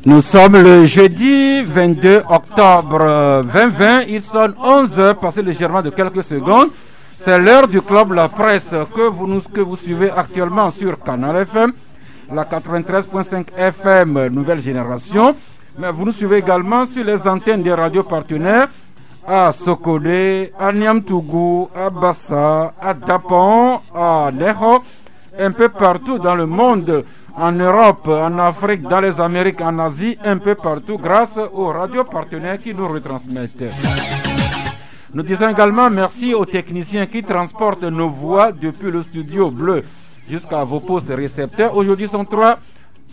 Nous sommes le jeudi 22 octobre 2020. Il sonne 11h, passé légèrement de quelques secondes. C'est l'heure du club La Presse que vous suivez actuellement sur Canal FM, la 93.5 FM Nouvelle Génération. Mais vous nous suivez également sur les antennes des radios partenaires à Sokodé, à Niamtougou, à Bassa, à Dapon, à Neho, un peu partout dans le monde, en Europe, en Afrique, dans les Amériques, en Asie, un peu partout, grâce aux radios partenaires qui nous retransmettent. Nous disons également merci aux techniciens qui transportent nos voix depuis le studio bleu jusqu'à vos postes récepteurs. Aujourd'hui sont trois: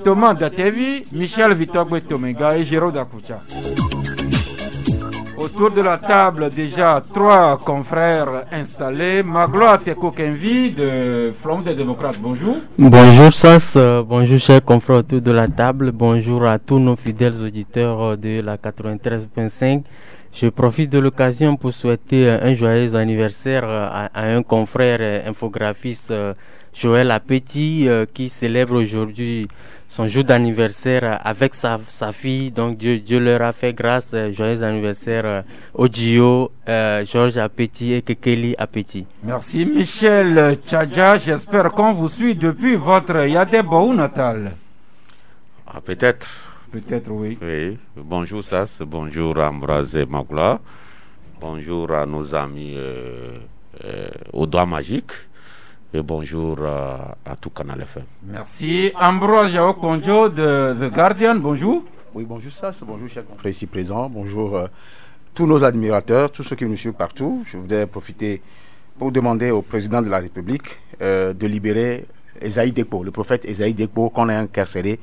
Thomas Datevi, Michel Vitogwe Tomega et Jérôme Dakucha. Autour de la table, déjà trois confrères installés. Magloire Teko Kenvi de Front des démocrates, bonjour. Bonjour Sas, bonjour chers confrères autour de la table, bonjour à tous nos fidèles auditeurs de la 93.5. Je profite de l'occasion pour souhaiter un joyeux anniversaire à un confrère infographiste, Joël Apeti, qui célèbre aujourd'hui son jour d'anniversaire avec sa fille. Donc Dieu leur a fait grâce. Joyeux anniversaire Odio, Georges Apeti et Kekeli Apeti. Merci Michel Tchadja, j'espère qu'on vous suit depuis votre Yadebo natal. Peut-être. Peut-être, oui. Oui. Bonjour Sas, bonjour Ambroise et Magloire, bonjour à nos amis au doigt magique et bonjour à tout Canal FM. Merci. Ambroise Jao Konjo de The Guardian, bonjour. Oui, bonjour Sas, bonjour chers confrères ici présents, bonjour tous nos admirateurs, tous ceux qui nous suivent partout. Je voudrais profiter pour demander au président de la République de libérer Esaïe Dekpo, le prophète Esaïe Dekpo qu'on a incarcéré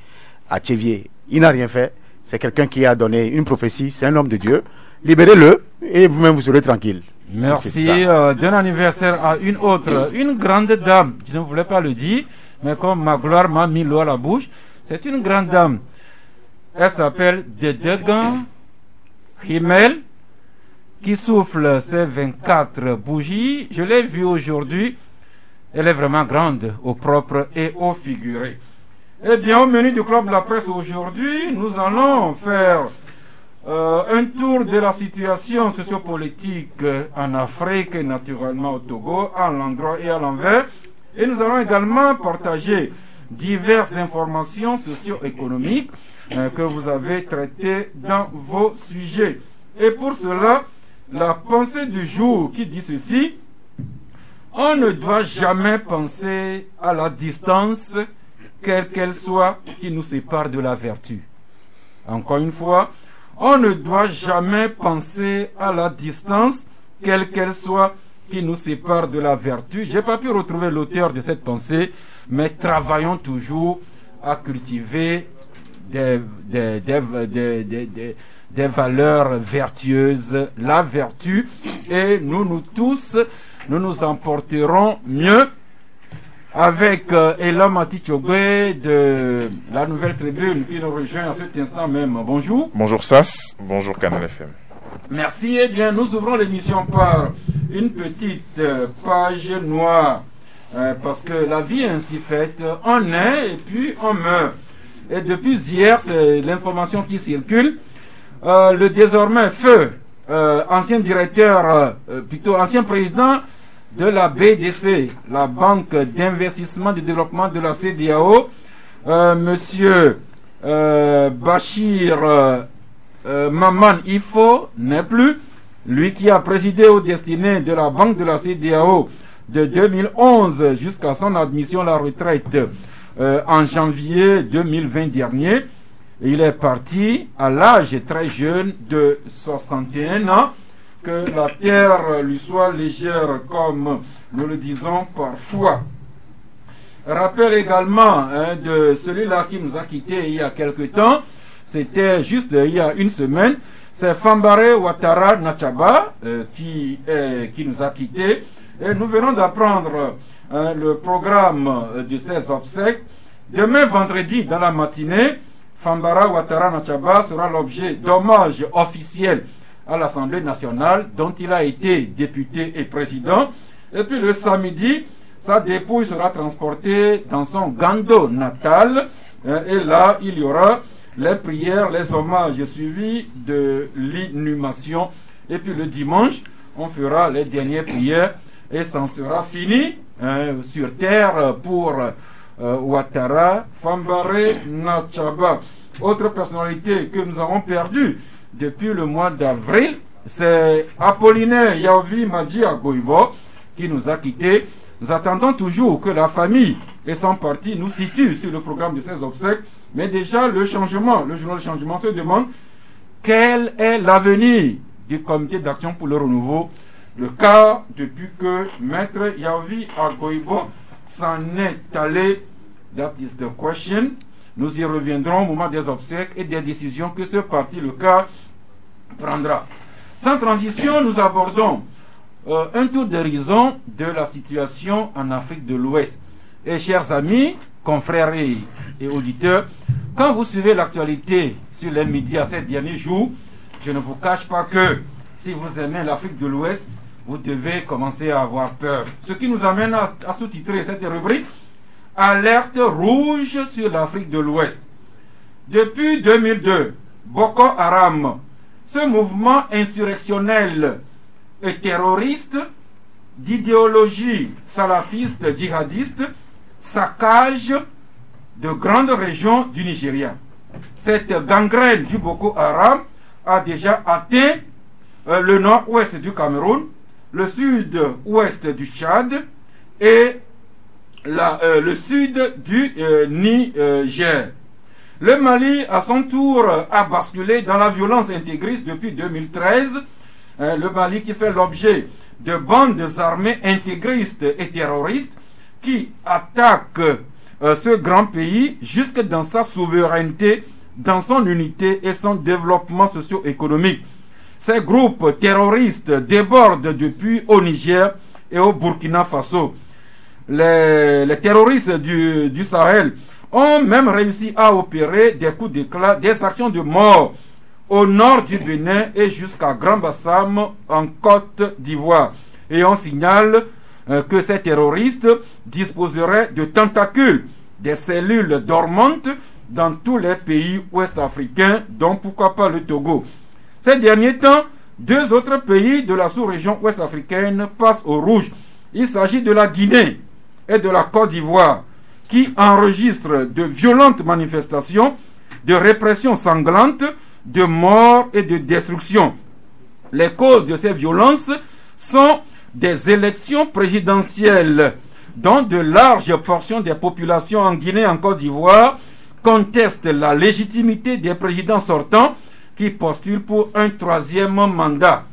à Tchévier. Il n'a rien fait, c'est quelqu'un qui a donné une prophétie, c'est un homme de Dieu. Libérez-le et vous-même vous serez tranquille. Merci. D'un anniversaire à une autre, une grande dame, je ne voulais pas le dire, mais comme Magloire m'a mis l'eau à la bouche, c'est une grande dame. Elle s'appelle Dedegan Himmel, qui souffle ses 24 bougies. Je l'ai vue aujourd'hui, elle est vraiment grande, au propre et au figuré. Eh bien, au menu du Club de la Presse aujourd'hui, nous allons faire un tour de la situation sociopolitique en Afrique et naturellement au Togo, à l'endroit et à l'envers. Et nous allons également partager diverses informations socio-économiques que vous avez traitées dans vos sujets. Et pour cela, la pensée du jour qui dit ceci: on ne doit jamais penser à la distance, quelle qu'elle soit, qui nous sépare de la vertu. Encore une fois, on ne doit jamais penser à la distance, quelle qu'elle soit, qui nous sépare de la vertu. Je n'ai pas pu retrouver l'auteur de cette pensée, mais travaillons toujours à cultiver des valeurs vertueuses, la vertu, et nous tous, nous nous emporterons mieux. Avec Elam Atichogwe de la Nouvelle Tribune qui nous rejoint à cet instant même. Bonjour. Bonjour Sas, bonjour Canal FM. Merci. Eh bien, nous ouvrons l'émission par une petite page noire parce que la vie est ainsi faite. On naît et puis on meurt. Et depuis hier, c'est l'information qui circule. Le désormais feu, ancien directeur, plutôt ancien président de la BDC, la Banque d'investissement de développement de la CEDEAO, monsieur Bachir Maman Ifo n'est plus, lui qui a présidé aux destinées de la Banque de la CEDEAO de 2011 jusqu'à son admission à la retraite en janvier 2020 dernier. Il est parti à l'âge très jeune de 61 ans. Que la terre lui soit légère, comme nous le disons parfois. Rappel également de celui-là qui nous a quittés il y a quelque temps, c'était juste il y a une semaine, c'est Fambare Ouattara Nachaba qui nous a quittés. Et nous venons d'apprendre le programme de ses obsèques. Demain vendredi dans la matinée, Fambara Ouattara Nachaba sera l'objet d'hommages officiels à l'Assemblée nationale, dont il a été député et président. Et puis le samedi, sa dépouille sera transportée dans son Gando natal. Et là, il y aura les prières, les hommages suivis de l'inhumation. Et puis le dimanche, on fera les dernières prières et ça en sera fini sur terre pour Ouattara, Fambaré, Nachaba. Autre personnalité que nous avons perdue depuis le mois d'avril, c'est Apollinaire Yaovi Madji Agoibo qui nous a quittés. Nous attendons toujours que la famille et son parti nous situent sur le programme de ces obsèques. Mais déjà, le journal Le Changement se demande quel est l'avenir du comité d'action pour le renouveau. Le cas depuis que Maître Yaovi Agoibo s'en est allé, that is the question. Nous y reviendrons au moment des obsèques et des décisions que ce parti, le cas, prendra. Sans transition, nous abordons un tour d'horizon de la situation en Afrique de l'Ouest. Et chers amis, confrères et auditeurs, quand vous suivez l'actualité sur les médias ces derniers jours, je ne vous cache pas que si vous aimez l'Afrique de l'Ouest, vous devez commencer à avoir peur. Ce qui nous amène à sous-titrer cette rubrique « Alerte rouge sur l'Afrique de l'Ouest ». Depuis 2002, Boko Haram, ce mouvement insurrectionnel et terroriste d'idéologie salafiste djihadiste, saccage de grandes régions du Nigeria. Cette gangrène du Boko Haram a déjà atteint le nord-ouest du Cameroun, le sud-ouest du Tchad et le sud du Niger. Le Mali, à son tour, a basculé dans la violence intégriste depuis 2013. Le Mali qui fait l'objet de bandes armées intégristes et terroristes qui attaquent ce grand pays jusque dans sa souveraineté, dans son unité et son développement socio-économique. Ces groupes terroristes débordent depuis au Niger et au Burkina Faso. Les terroristes du Sahel ont même réussi à opérer des coups d'éclat, des actions de mort au nord du Bénin et jusqu'à Grand-Bassam en Côte d'Ivoire. Et on signale que ces terroristes disposeraient de tentacules, des cellules dormantes dans tous les pays ouest-africains, dont pourquoi pas le Togo. Ces derniers temps, 2 autres pays de la sous-région ouest-africaine passent au rouge. Il s'agit de la Guinée et de la Côte d'Ivoire, qui enregistrent de violentes manifestations, de répression sanglante, de morts et de destruction. Les causes de ces violences sont des élections présidentielles dont de larges portions des populations en Guinée et en Côte d'Ivoire contestent la légitimité des présidents sortants qui postulent pour un 3e mandat,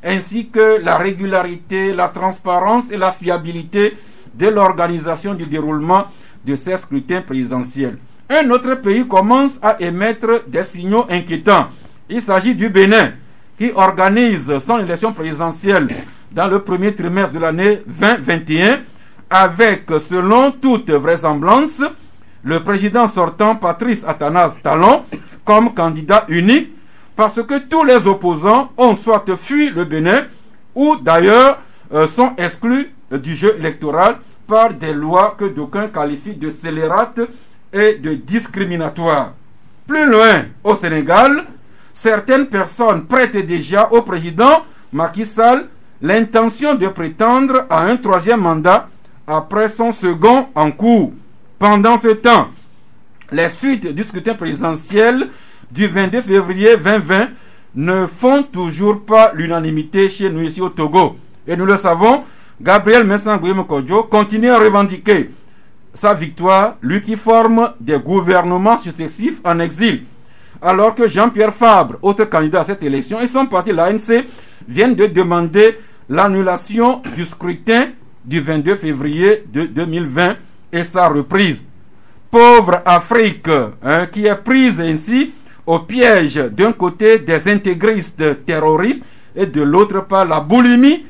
ainsi que la régularité, la transparence et la fiabilité de l'organisation du déroulement de ces scrutins présidentiels. Un autre pays commence à émettre des signaux inquiétants. Il s'agit du Bénin, qui organise son élection présidentielle dans le premier trimestre de l'année 2021, avec, selon toute vraisemblance, le président sortant Patrice Athanase Talon comme candidat unique, parce que tous les opposants ont soit fui le Bénin, ou d'ailleurs sont exclus du jeu électoral par des lois que d'aucuns qualifient de scélérates et de discriminatoires. Plus loin, au Sénégal, certaines personnes prêtent déjà au président Macky Sall l'intention de prétendre à un 3e mandat après son second en cours. Pendant ce temps, les suites du scrutin présidentiel du 22 février 2020 ne font toujours pas l'unanimité chez nous ici au Togo. Et nous le savons, Gabriel Mensah Nguema-Kodjo continue à revendiquer sa victoire, lui qui forme des gouvernements successifs en exil. Alors que Jean-Pierre Fabre, autre candidat à cette élection, et son parti, l'ANC, viennent de demander l'annulation du scrutin du 22 février de 2020 et sa reprise. Pauvre Afrique, qui est prise ainsi au piège d'un côté des intégristes terroristes et de l'autre part la boulimie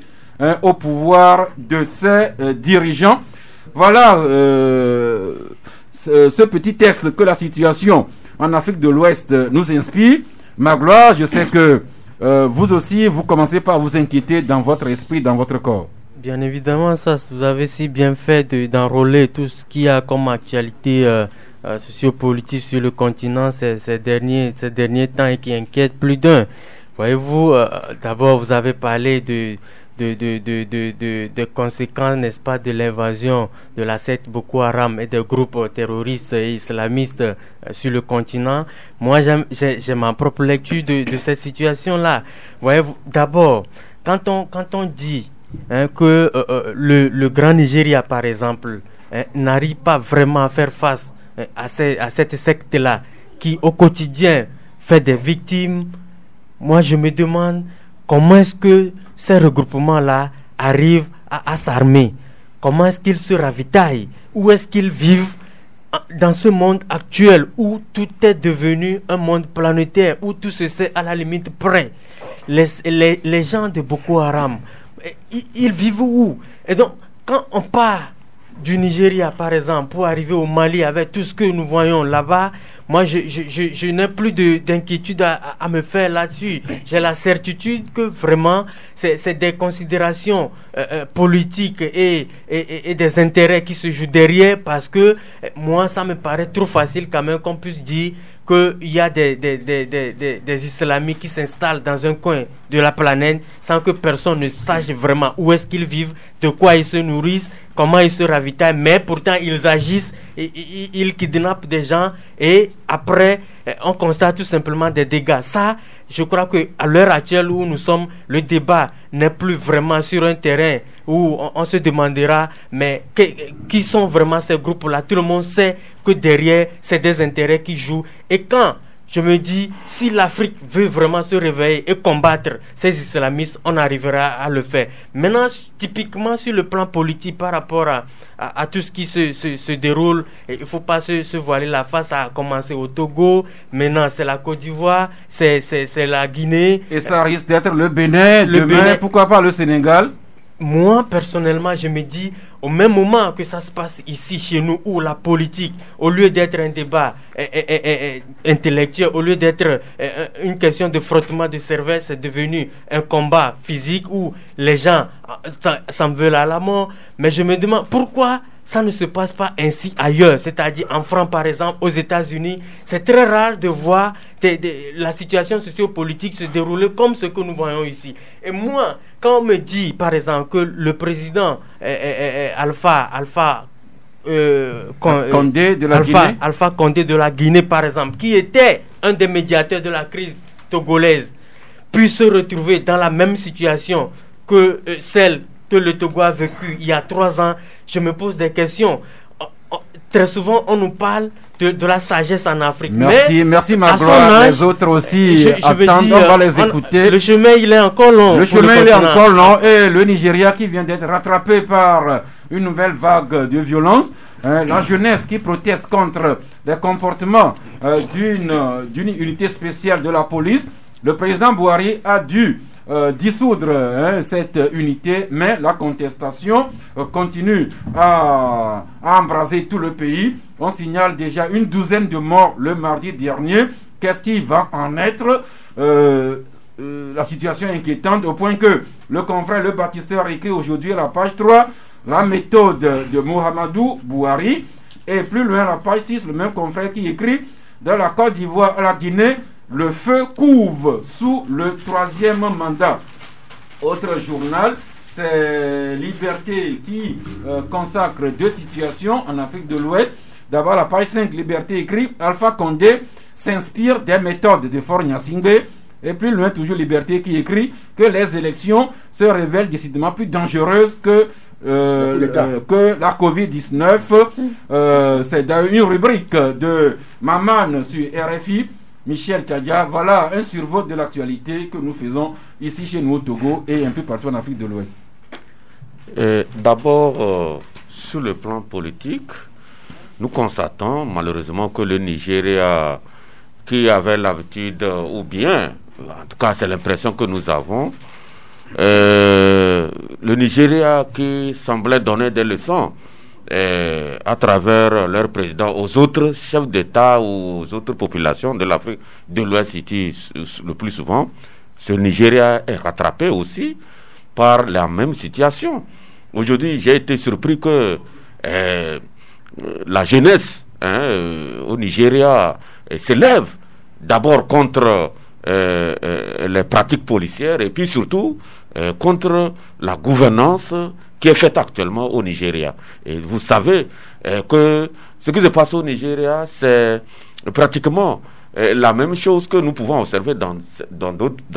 au pouvoir de ses dirigeants. Voilà ce petit texte que la situation en Afrique de l'Ouest nous inspire. Magloire, je sais que vous aussi, vous commencez par vous inquiéter dans votre esprit, dans votre corps. Bien évidemment, ça, vous avez si bien fait d'enrôler tout ce qu'il y a comme actualité sociopolitique sur le continent ces derniers temps et qui inquiète plus d'un. Voyez-vous, d'abord vous avez parlé de conséquences, n'est-ce pas, de l'invasion de la secte Boko Haram et des groupes terroristes et islamistes sur le continent. Moi, j'ai ma propre lecture de cette situation-là. Voyez-vous, d'abord, quand on dit que le Grand Nigeria, par exemple, n'arrive pas vraiment à faire face à cette secte-là, qui au quotidien fait des victimes, moi je me demande comment est-ce que ces regroupements-là arrivent à s'armer, comment est-ce qu'ils se ravitaillent, où est-ce qu'ils vivent dans ce monde actuel où tout est devenu un monde planétaire, où tout se sait à la limite près. Les gens de Boko Haram, ils vivent où? Et donc, quand on part du Nigeria, par exemple, pour arriver au Mali avec tout ce que nous voyons là-bas, moi, je n'ai plus d'inquiétude à me faire là-dessus. J'ai la certitude que vraiment, c'est des considérations politiques et des intérêts qui se jouent derrière, parce que moi, ça me paraît trop facile quand même qu'on puisse dire qu'il y a des islamiques qui s'installent dans un coin de la planète sans que personne ne sache vraiment où est-ce qu'ils vivent, de quoi ils se nourrissent, comment ils se ravitaillent, mais pourtant ils agissent, ils kidnappent des gens et après on constate tout simplement des dégâts. Ça, je crois que à l'heure actuelle où nous sommes, le débat n'est plus vraiment sur un terrain où on se demandera mais qui sont vraiment ces groupes-là. Tout le monde sait que derrière c'est des intérêts qui jouent, et quand je me dis, si l'Afrique veut vraiment se réveiller et combattre ces islamistes, on arrivera à le faire. Maintenant, typiquement sur le plan politique, par rapport à tout ce qui se déroule, il ne faut pas se voiler la face. Ça a commencé au Togo, maintenant c'est la Côte d'Ivoire, c'est la Guinée. Et ça risque d'être le Bénin, demain, pourquoi pas le Sénégal? Moi, personnellement, je me dis, au même moment que ça se passe ici, chez nous, où la politique, au lieu d'être un débat intellectuel, au lieu d'être une question de frottement de cervelle, c'est devenu un combat physique où les gens s'en veulent à la mort. Mais je me demande pourquoi ça ne se passe pas ainsi ailleurs, c'est-à-dire en France par exemple, aux États-Unis. C'est très rare de voir la situation sociopolitique se dérouler comme ce que nous voyons ici. Et moi, quand on me dit par exemple que le président Alpha Condé de la Guinée par exemple, qui était un des médiateurs de la crise togolaise, puisse se retrouver dans la même situation que celle que le Togo a vécu il y a 3 ans, je me pose des questions. Très souvent, on nous parle de la sagesse en Afrique. Merci Magloire. Les autres aussi attendent, on va les écouter. Le chemin, il est encore long. Et le Nigeria qui vient d'être rattrapé par une nouvelle vague de violence. La jeunesse qui proteste contre les comportements d'une unité spéciale de la police. Le président Buhari a dû dissoudre cette unité, mais la contestation continue à embraser tout le pays. On signale déjà une 12aine de morts le mardi dernier. Qu'est-ce qui va en être? La situation est inquiétante au point que le confrère Le Baptisteur écrit aujourd'hui à la page 3 la méthode de Muhammadu Buhari, et plus loin à la page 6 le même confrère qui écrit dans la Côte d'Ivoire à la Guinée, le feu couve sous le 3e mandat. Autre journal, c'est Liberté qui consacre 2 situations en Afrique de l'Ouest. D'abord, la page 5, Liberté écrit Alpha Condé s'inspire des méthodes de Faure Gnassingbé. Et plus loin, toujours Liberté qui écrit que les élections se révèlent décidément plus dangereuses que la Covid-19. C'est dans une rubrique de Maman sur RFI. Michel Kadia, voilà un survol de l'actualité que nous faisons ici chez nous au Togo et un peu partout en Afrique de l'Ouest. D'abord, sur le plan politique, nous constatons malheureusement que le Nigeria, qui avait l'habitude, ou bien, en tout cas c'est l'impression que nous avons, le Nigeria qui semblait donner des leçons à travers leur président aux autres chefs d'État ou aux autres populations de l'Afrique de l'Ouest le plus souvent, ce Nigeria est rattrapé aussi par la même situation. Aujourd'hui, j'ai été surpris que la jeunesse au Nigeria s'élève d'abord contre les pratiques policières et puis surtout contre la gouvernance qui est faite actuellement au Nigeria. Et vous savez que ce qui se passe au Nigeria, c'est pratiquement la même chose que nous pouvons observer dans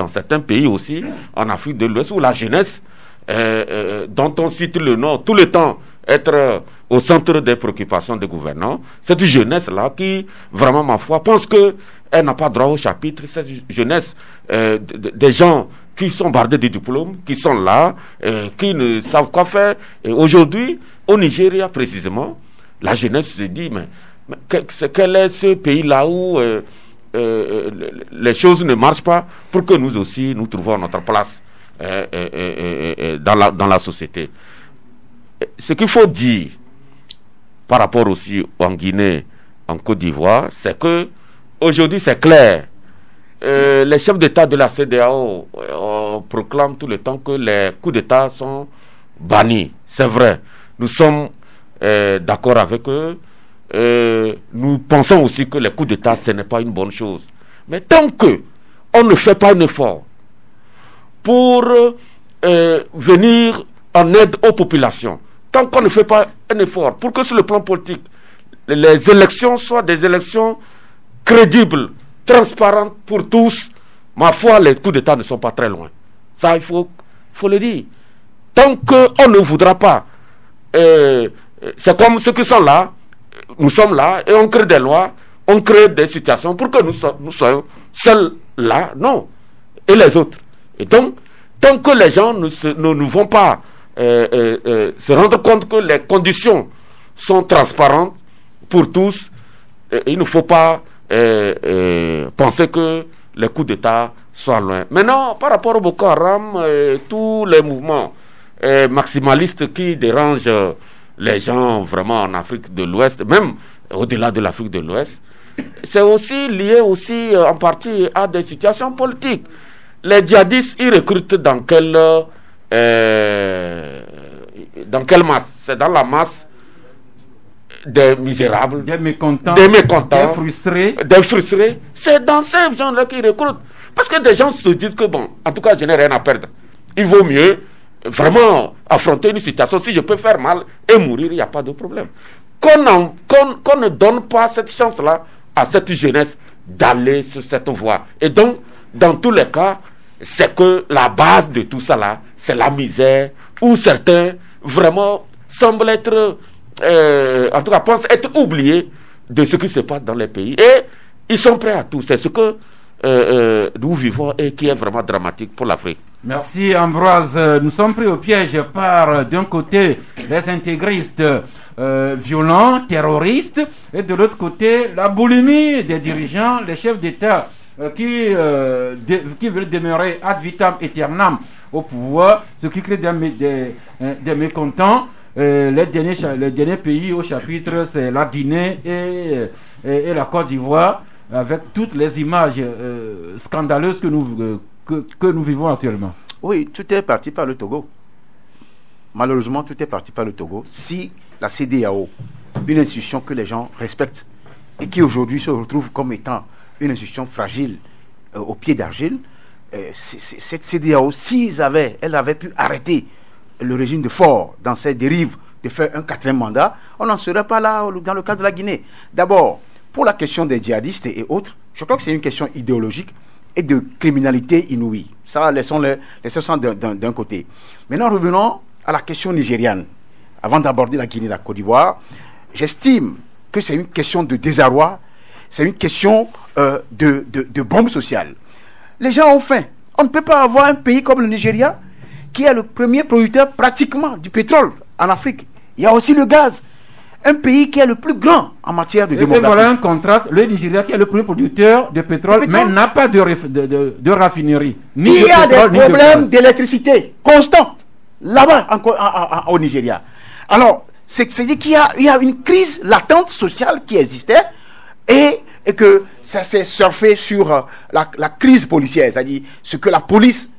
certains pays aussi, en Afrique de l'Ouest, où la jeunesse, dont on cite le nom tout le temps, être au centre des préoccupations des gouvernants, cette jeunesse-là qui, vraiment, ma foi, pense qu'elle n'a pas droit au chapitre, cette jeunesse des gens qui sont bardés de diplômes, qui sont là, qui ne savent quoi faire. Et aujourd'hui, au Nigeria précisément, la jeunesse se dit, mais quel est ce pays-là où les choses ne marchent pas pour que nous aussi, nous trouvons notre place dans la société. Ce qu'il faut dire par rapport aussi en Guinée, en Côte d'Ivoire, c'est que aujourd'hui c'est clair. Les chefs d'État de la CEDEAO proclament tout le temps que les coups d'État sont bannis. C'est vrai. Nous sommes d'accord avec eux. Nous pensons aussi que les coups d'État, ce n'est pas une bonne chose. Mais tant que on ne fait pas un effort pour venir en aide aux populations, tant qu'on ne fait pas un effort pour que sur le plan politique, les élections soient des élections crédibles, transparentes pour tous, ma foi, les coups d'État ne sont pas très loin. Ça, il faut le dire. Tant qu'on ne voudra pas, c'est comme ceux qui sont là, nous sommes là, et on crée des lois, on crée des situations pour que nous soyons seuls là, non. Et les autres. Et donc, tant que les gens ne vont pas se rendre compte que les conditions sont transparentes pour tous, il ne faut pas penser que les coups d'État soient loin. Maintenant, par rapport au Boko Haram, tous les mouvements maximalistes qui dérangent les gens vraiment en Afrique de l'Ouest, même au-delà de l'Afrique de l'Ouest, c'est aussi lié aussi en partie à des situations politiques. Les djihadistes, ils recrutent dans quelle masse? C'est dans la masse des misérables, des mécontents, des frustrés. C'est dans ces gens-là qu'ils recrutent. Parce que des gens se disent que bon, en tout cas, je n'ai rien à perdre. Il vaut mieux vraiment affronter une situation. Si je peux faire mal et mourir, il n'y a pas de problème. Qu'on ne donne pas cette chance-là à cette jeunesse d'aller sur cette voie. Et donc, dans tous les cas, c'est que la base de tout ça là, c'est la misère, où certains vraiment semblent être, en tout cas pensent être oubliés de ce qui se passe dans les pays. Et ils sont prêts à tout. C'est ce que nous vivons et qui est vraiment dramatique pour l'Afrique. Merci Ambroise. Nous sommes pris au piège par, d'un côté, les intégristes violents, terroristes, et de l'autre côté, la boulimie des dirigeants, les chefs d'État qui veulent demeurer ad vitam aeternam au pouvoir, ce qui crée des mécontents. Les derniers pays au chapitre, c'est la Guinée et la Côte d'Ivoire, avec toutes les images scandaleuses que nous vivons actuellement. Oui, tout est parti par le Togo. Malheureusement, tout est parti par le Togo. Si la CEDEAO, une institution que les gens respectent et qui aujourd'hui se retrouve comme étant une institution fragile au pied d'argile, cette CEDEAO, elle avait pu arrêter le régime de Faure dans ses dérives de faire un 4e mandat, on n'en serait pas là dans le cas de la Guinée. D'abord, pour la question des djihadistes et autres, je crois que c'est une question idéologique et de criminalité inouïe. Ça, laissons ça d'un côté. Maintenant, revenons à la question nigériane. Avant d'aborder la Guinée et la Côte d'Ivoire, j'estime que c'est une question de désarroi, c'est une question de bombe sociale. Les gens ont faim. On ne peut pas avoir un pays comme le Nigeria qui est le premier producteur pratiquement du pétrole en Afrique. Il y a aussi le gaz. Un pays qui est le plus grand en matière de démographie. Et voilà un contraste. Le Nigeria qui est le premier producteur de pétrole, mais n'a pas de raffinerie. Il y a des problèmes d'électricité constants là-bas au Nigeria. Alors, c'est-à-dire qu'il y a une crise latente sociale qui existait et que ça s'est surfé sur la crise policière, c'est-à-dire ce que la police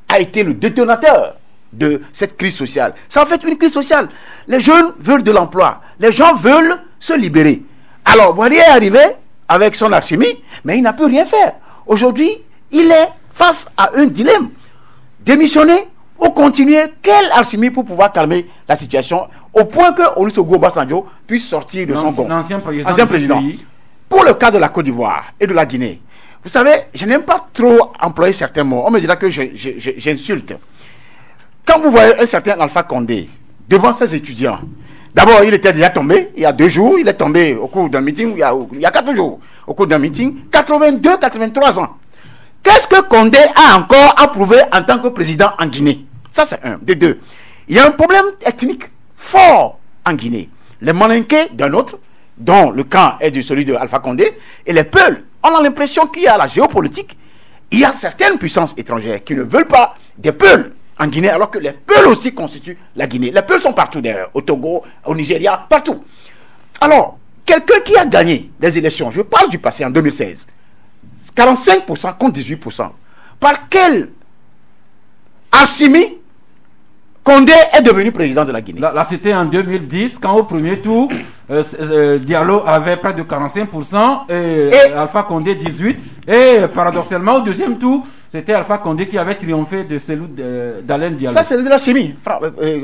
a été le détonateur de cette crise sociale. C'est en fait une crise sociale. Les jeunes veulent de l'emploi. Les gens veulent se libérer. Alors, Boadi est arrivé avec son alchimie, mais il n'a pu rien faire. Aujourd'hui, il est face à un dilemme. Démissionner ou continuer? Quelle alchimie pour pouvoir calmer la situation au point que Olusegun Obasanjo puisse sortir de son gond? L'ancien président. Pour le cas de la Côte d'Ivoire et de la Guinée, vous savez, je n'aime pas trop employer certains mots. On me dira que j'insulte. Quand vous voyez un certain Alpha Condé devant ses étudiants, d'abord, il était déjà tombé, il y a 2 jours, il est tombé au cours d'un meeting, il y a 4 jours, au cours d'un meeting, 82, 83 ans. Qu'est-ce que Condé a encore à prouver en tant que président en Guinée? Ça, c'est un. De 2, il y a un problème ethnique fort en Guinée. Les Malinqués d'un autre, dont le camp est de celui de Alpha Condé, et les Peuls. On a l'impression qu'il y a la géopolitique, il y a certaines puissances étrangères qui ne veulent pas des Peuls en Guinée, alors que les Peuls aussi constituent la Guinée. Les Peuls sont partout d'ailleurs, au Togo, au Nigeria, partout. Alors, quelqu'un qui a gagné les élections, je parle du passé en 2016, 45% contre 18%, par quelle alchimie Condé est devenu président de la Guinée? Là c'était en 2010, quand au premier tour, Diallo avait près de 45% et Alpha Condé 18%. Et paradoxalement, au deuxième tour, c'était Alpha Condé qui avait triomphé de celui d'Alain Diallo. Ça, c'est de la chimie.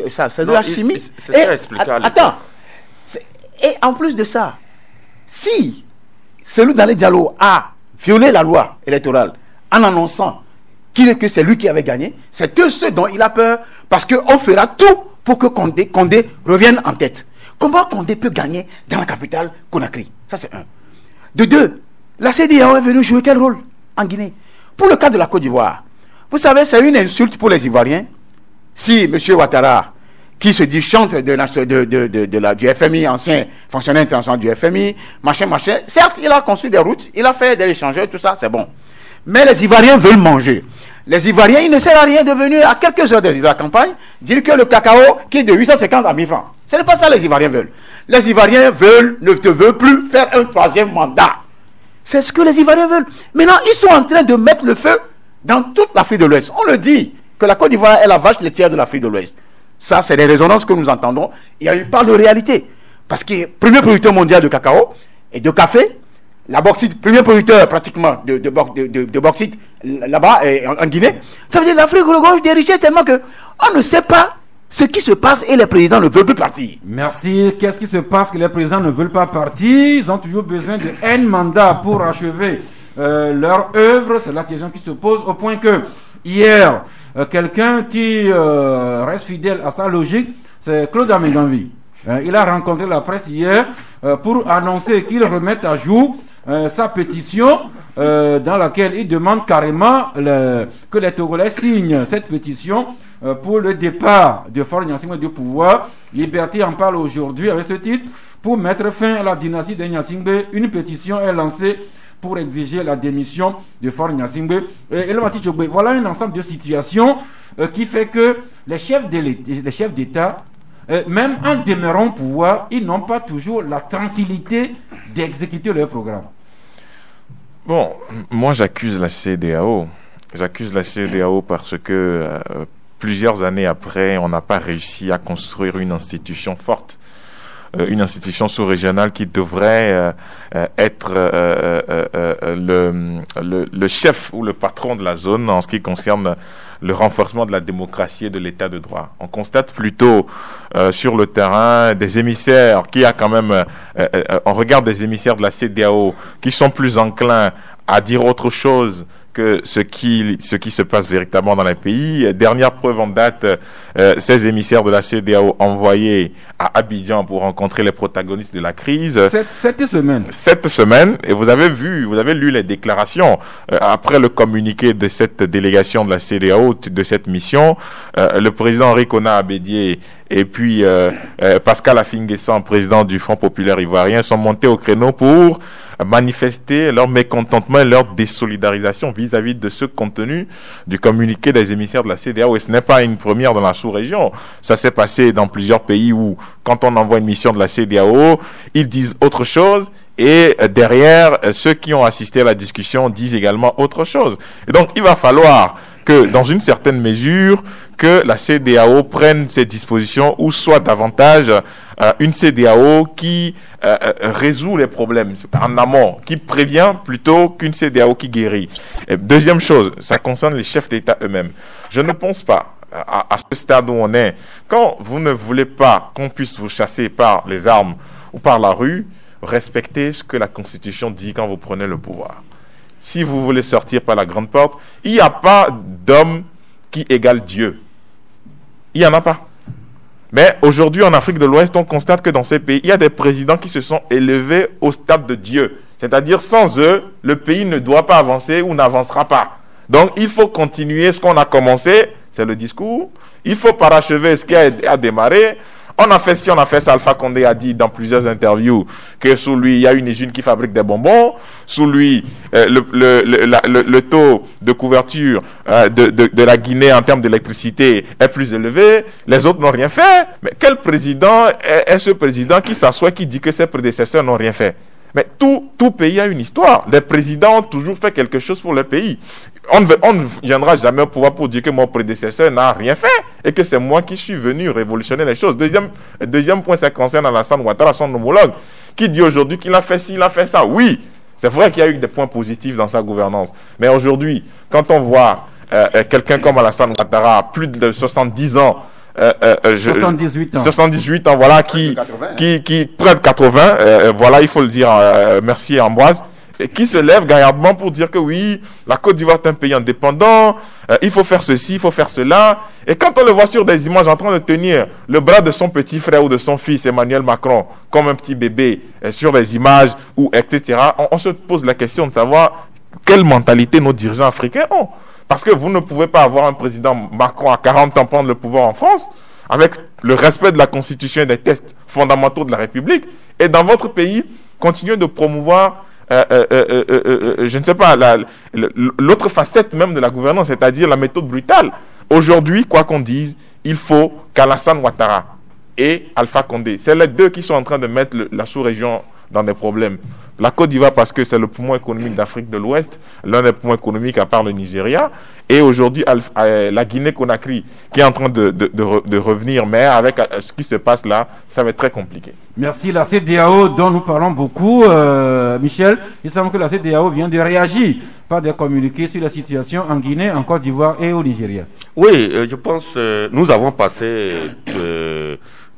Ça, c'est de la chimie. Attends. Et en plus de ça, si celui d'Alain Diallo a violé la loi électorale en annonçant que c'est lui qui avait gagné, c'est que ce dont il a peur, parce qu'on fera tout pour que Condé revienne en tête. Comment Condé peut gagner dans la capitale Conakry? Ça, c'est un. De 2, la CEDEAO est venue jouer quel rôle en Guinée? Pour le cas de la Côte d'Ivoire, vous savez, c'est une insulte pour les Ivoiriens si M. Ouattara, qui se dit chantre du FMI, ancien fonctionnaire international du FMI, machin, certes, il a construit des routes, il a fait des échangeurs, tout ça, c'est bon. Mais les Ivoiriens veulent manger. Les Ivoiriens, il ne sert à rien de venir à quelques heures de la campagne dire que le cacao qui est de 850 à 1000 francs. Ce n'est pas ça que les Ivoiriens veulent. Les Ivoiriens ne veulent plus faire un 3e mandat. C'est ce que les Ivoiriens veulent. Maintenant, ils sont en train de mettre le feu dans toute l'Afrique de l'Ouest. On le dit que la Côte d'Ivoire est la vache laitière de l'Afrique de l'Ouest. Ça, c'est des résonances que nous entendons. Il y a une part de réalité. Parce qu'il est le premier producteur mondial de cacao et de café. La bauxite, premier producteur pratiquement de bauxite là-bas en Guinée. Ça veut dire que l'Afrique regorge des richesses tellement qu'on ne sait pas ce qui se passe et les présidents ne veulent plus partir. Merci. Qu'est-ce qui se passe que les présidents ne veulent pas partir? Ils ont toujours besoin d'un mandat pour achever leur œuvre. C'est la question qui se pose au point que hier, quelqu'un qui reste fidèle à sa logique, c'est Claude Amengambi. Il a rencontré la presse hier pour annoncer qu'il remette à jour sa pétition dans laquelle il demande carrément que les Togolais signent cette pétition pour le départ de Faure Gnassingbé du pouvoir. Liberté en parle aujourd'hui avec ce titre: pour mettre fin à la dynastie de Gnassingbé, une pétition est lancée pour exiger la démission de Faure Gnassingbé. Voilà un ensemble de situations qui fait que les chefs d'État, même en demeurant au pouvoir, ils n'ont pas toujours la tranquillité d'exécuter leur programme. Bon, moi j'accuse la CEDEAO. J'accuse la CEDEAO parce que plusieurs années après, on n'a pas réussi à construire une institution forte. Une institution sous-régionale qui devrait être le chef ou le patron de la zone en ce qui concerne le renforcement de la démocratie et de l'état de droit. On constate plutôt sur le terrain des émissaires qui a quand même, on regarde des émissaires de la CEDEAO qui sont plus enclins à dire autre chose que ce qui se passe véritablement dans les pays. Dernière preuve en date, ces émissaires de la CEDEAO envoyés à Abidjan pour rencontrer les protagonistes de la crise. Cette semaine, et vous avez lu les déclarations après le communiqué de cette délégation de la CEDEAO, de cette mission. Le président Henri Konan Bédié et puis Pascal Affi-N'Guessan, président du Front populaire ivoirien, sont montés au créneau pour manifester leur mécontentement et leur désolidarisation vis-à-vis de ce contenu du communiqué des émissaires de la CEDEAO. Et ce n'est pas une première dans la sous-région. Ça s'est passé dans plusieurs pays où, quand on envoie une mission de la CEDEAO, ils disent autre chose. Et derrière, ceux qui ont assisté à la discussion disent également autre chose. Et donc, il va falloir que, dans une certaine mesure, que la CEDEAO prenne ses dispositions ou soit davantage une CEDEAO qui résout les problèmes en amont, qui prévient plutôt qu'une CEDEAO qui guérit. Et deuxième chose, ça concerne les chefs d'État eux-mêmes. Je ne pense pas, à ce stade où on est, quand vous ne voulez pas qu'on puisse vous chasser par les armes ou par la rue, respectez ce que la Constitution dit quand vous prenez le pouvoir. Si vous voulez sortir par la grande porte, il n'y a pas d'homme qui égale Dieu. Il n'y en a pas. Mais aujourd'hui, en Afrique de l'Ouest, on constate que dans ces pays, il y a des présidents qui se sont élevés au stade de Dieu. C'est-à-dire, sans eux, le pays ne doit pas avancer ou n'avancera pas. Donc, il faut continuer ce qu'on a commencé, c'est le discours. Il faut parachever ce qui a démarré. On a fait ci, on a fait ça. Alpha Condé a dit dans plusieurs interviews que sous lui, il y a une usine qui fabrique des bonbons. Sous lui, le taux de couverture de la Guinée en termes d'électricité est plus élevé. Les autres n'ont rien fait. Mais quel président est ce président qui s'assoit, qui dit que ses prédécesseurs n'ont rien fait? Mais tout pays a une histoire. Les présidents ont toujours fait quelque chose pour le pays. On ne viendra jamais au pouvoir pour dire que mon prédécesseur n'a rien fait et que c'est moi qui suis venu révolutionner les choses. Deuxième point, ça concerne Alassane Ouattara, son homologue, qui dit aujourd'hui qu'il a fait ci, il a fait ça. Oui, c'est vrai qu'il y a eu des points positifs dans sa gouvernance. Mais aujourd'hui, quand on voit quelqu'un comme Alassane Ouattara, plus de 70 ans, 78 ans, voilà, qui près de 80, voilà, il faut le dire, merci Ambroise, et qui se lève gaillardement pour dire que oui, la Côte d'Ivoire est un pays indépendant, il faut faire ceci, il faut faire cela. Et quand on le voit sur des images en train de tenir le bras de son petit frère ou de son fils Emmanuel Macron comme un petit bébé sur des images, ou etc., on se pose la question de savoir quelle mentalité nos dirigeants africains ont. Parce que vous ne pouvez pas avoir un président Macron à 40 ans prendre le pouvoir en France avec le respect de la Constitution et des textes fondamentaux de la République, et dans votre pays, continuer de promouvoir, je ne sais pas, l'autre facette même de la gouvernance, c'est-à-dire la méthode brutale. Aujourd'hui, quoi qu'on dise, il faut qu'Alassane Ouattara et Alpha Condé, c'est les deux qui sont en train de mettre la sous-région dans des problèmes. La Côte d'Ivoire parce que c'est le poumon économique d'Afrique de l'Ouest, l'un des poumons économiques à part le Nigeria, et aujourd'hui la Guinée-Conakry qui est en train de revenir, mais avec ce qui se passe là, ça va être très compliqué. Merci. La CEDEAO dont nous parlons beaucoup, Michel, il semble que la CEDEAO vient de réagir par des communiqués sur la situation en Guinée, en Côte d'Ivoire et au Nigeria. Oui, je pense nous avons passé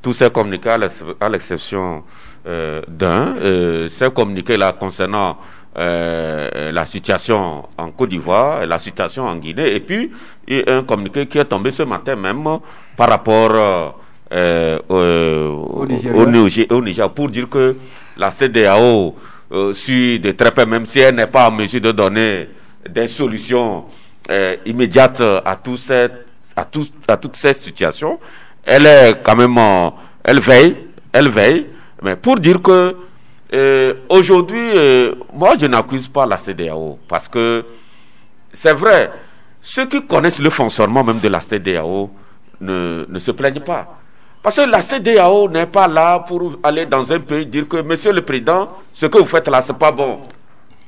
tous ces communiqués à l'exception d'un, ces communiqués-là concernant la situation en Côte d'Ivoire, la situation en Guinée, et puis un communiqué qui est tombé ce matin même par rapport au Niger, pour dire que la CEDEAO suit de très près, même si elle n'est pas en mesure de donner des solutions immédiates à toutes ces situations, elle est quand même, elle veille, mais pour dire que aujourd'hui, moi je n'accuse pas la CEDEAO, parce que c'est vrai, ceux qui connaissent le fonctionnement même de la CEDEAO ne se plaignent pas. Parce que la CEDEAO n'est pas là pour aller dans un pays dire que monsieur le président, ce que vous faites là, c'est pas bon.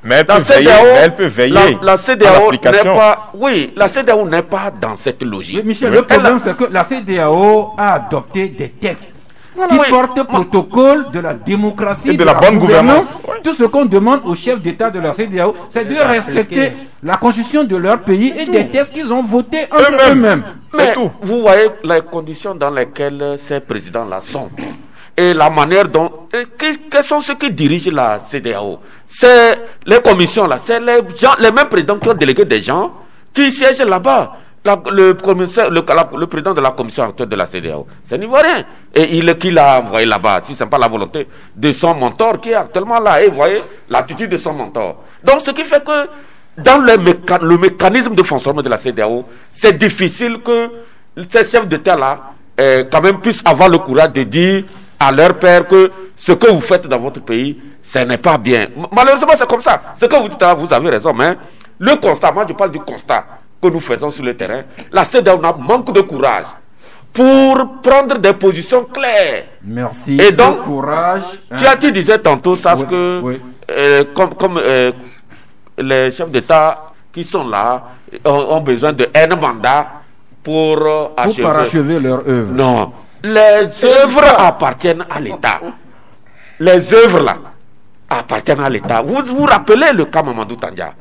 Mais elle peut veiller. La CEDEAO n'est pas, oui, la CEDEAO n'est pas dans cette logique. Mais Michel, le problème c'est que la CEDEAO a adopté des textes qui portent protocole de la démocratie et de la bonne gouvernance. Tout ce qu'on demande aux chefs d'État de la CEDEAO, c'est de respecter la constitution de leur pays et des textes qu'ils ont votés entre eux-mêmes. Mais vous voyez les conditions dans lesquelles ces présidents-là sont. Et la manière dont... Quels sont ceux qui dirigent la CEDEAO? C'est les commissions là, c'est les mêmes présidents qui ont délégué des gens qui siègent là-bas. Le président de la commission actuelle de la CEDEAO, c'est un Ivoirien. Et qui l'a envoyé là-bas, si ce n'est pas la volonté de son mentor qui est actuellement là. Et vous voyez l'attitude de son mentor. Donc ce qui fait que dans le mécanisme de fonctionnement de la CEDEAO, c'est difficile que ces chefs d'État-là quand même puissent avoir le courage de dire à leur père que ce que vous faites dans votre pays, ce n'est pas bien. Malheureusement, c'est comme ça. Ce que vous dites là, vous avez raison, mais le constat, moi je parle du constat que nous faisons sur le terrain, la CEDEAO manque de courage pour prendre des positions claires. Merci. Et donc, courage. Tu disais tantôt ça, que comme les chefs d'État qui sont là ont besoin de un mandat pour parachever leur œuvre. Non. Les œuvres appartiennent à l'État. Les œuvres là appartiennent à l'État. Vous vous rappelez le cas Mamadou Tandja,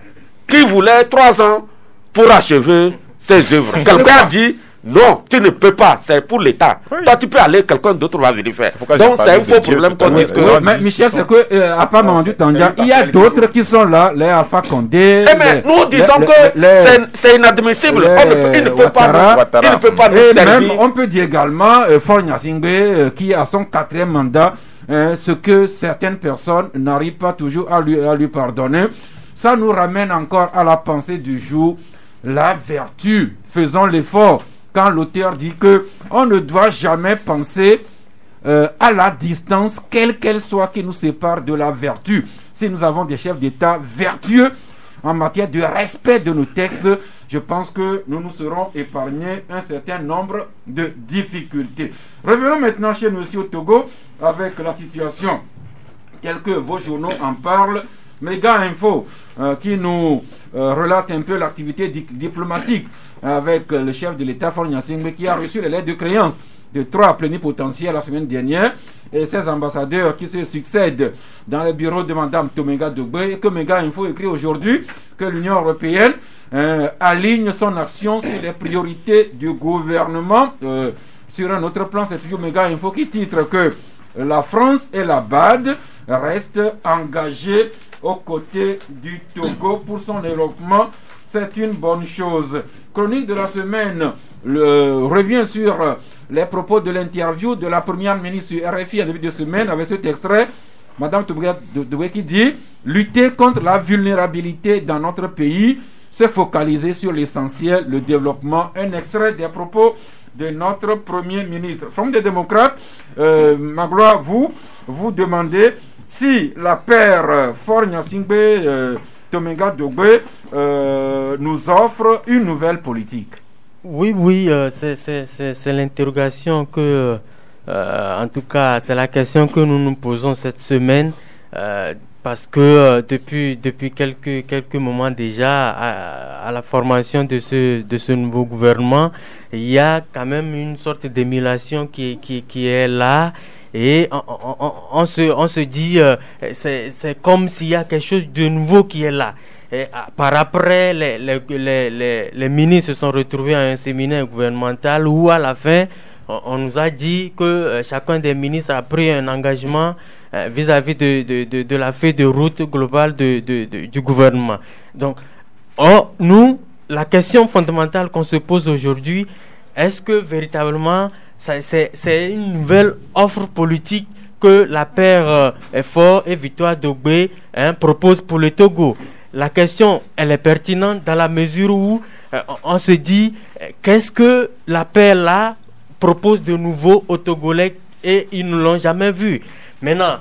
qui voulait 3 ans pour achever ses œuvres. Quelqu'un a dit non, tu ne peux pas, c'est pour l'État. Oui. Toi, tu peux aller, quelqu'un d'autre va venir faire. Donc, c'est un faux problème qu'on dise que. Mais Michel, c'est que, à part Mamadou Tandja, il y a d'autres qui sont là, les Alpha Condé. Mais nous disons que c'est inadmissible. Il ne peut pas nous servir. Même, on peut dire également, Faure Gnassingbé, qui a son 4e mandat, ce que certaines personnes n'arrivent pas toujours à lui pardonner. Ça nous ramène encore à la pensée du jour, la vertu. Faisons l'effort. Quand l'auteur dit que on ne doit jamais penser à la distance, quelle qu'elle soit, qui nous sépare de la vertu. Si nous avons des chefs d'État vertueux en matière de respect de nos textes, je pense que nous nous serons épargnés un certain nombre de difficultés. Revenons maintenant chez nous ici au Togo avec la situation telle que vos journaux en parlent. Méga Info qui nous relate un peu l'activité diplomatique avec le chef de l'État Faure Gnassingbé qui a reçu les lettres de créance de 3 plénipotentiaires la semaine dernière et 16 ambassadeurs qui se succèdent dans le bureau de Mme Tomenga Dogbe, et que Méga Info écrit aujourd'hui que l'Union européenne aligne son action sur les priorités du gouvernement. Sur un autre plan, c'est toujours Méga Info qui titre que la France et la BAD restent engagées aux côtés du Togo pour son développement. C'est une bonne chose. Chronique de la semaine revient sur les propos de l'interview de la première ministre du RFI en début de semaine avec cet extrait. Madame Tomenga Dogbe qui dit « Lutter contre la vulnérabilité dans notre pays, se focaliser sur l'essentiel, le développement ». Un extrait des propos de notre premier ministre. Front des démocrates, Magloire, vous demandez si la paire Faure Gnassingbé Tomenga Dogbe nous offre une nouvelle politique. Oui, c'est l'interrogation que, en tout cas, c'est la question que nous nous posons cette semaine, parce que depuis quelques moments déjà, à la formation de ce nouveau gouvernement, il y a quand même une sorte d'émulation qui est là. Et on se dit, c'est comme s'il y a quelque chose de nouveau qui est là. Et par après, les ministres se sont retrouvés à un séminaire gouvernemental où à la fin, on nous a dit que chacun des ministres a pris un engagement vis-à-vis de la feuille de route globale du gouvernement. Donc, nous, la question fondamentale qu'on se pose aujourd'hui, est-ce que véritablement c'est une nouvelle offre politique que la paire Faure et Victoire Dogbe propose pour le Togo? La question, elle est pertinente dans la mesure où on se dit qu'est-ce que la paire là propose de nouveau aux Togolais et ils ne l'ont jamais vu. Maintenant,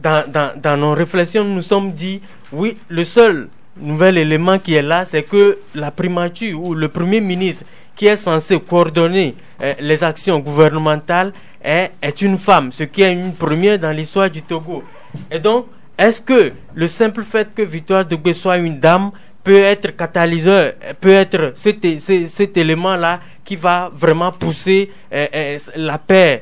dans nos réflexions, nous nous sommes dit oui, le seul nouvel élément qui est là, c'est que la primature ou le premier ministre qui est censé coordonner les actions gouvernementales est une femme, ce qui est une première dans l'histoire du Togo. Et donc, est-ce que le simple fait que Victoire Dogbe soit une dame peut être catalyseur, peut être cet élément-là qui va vraiment pousser la paix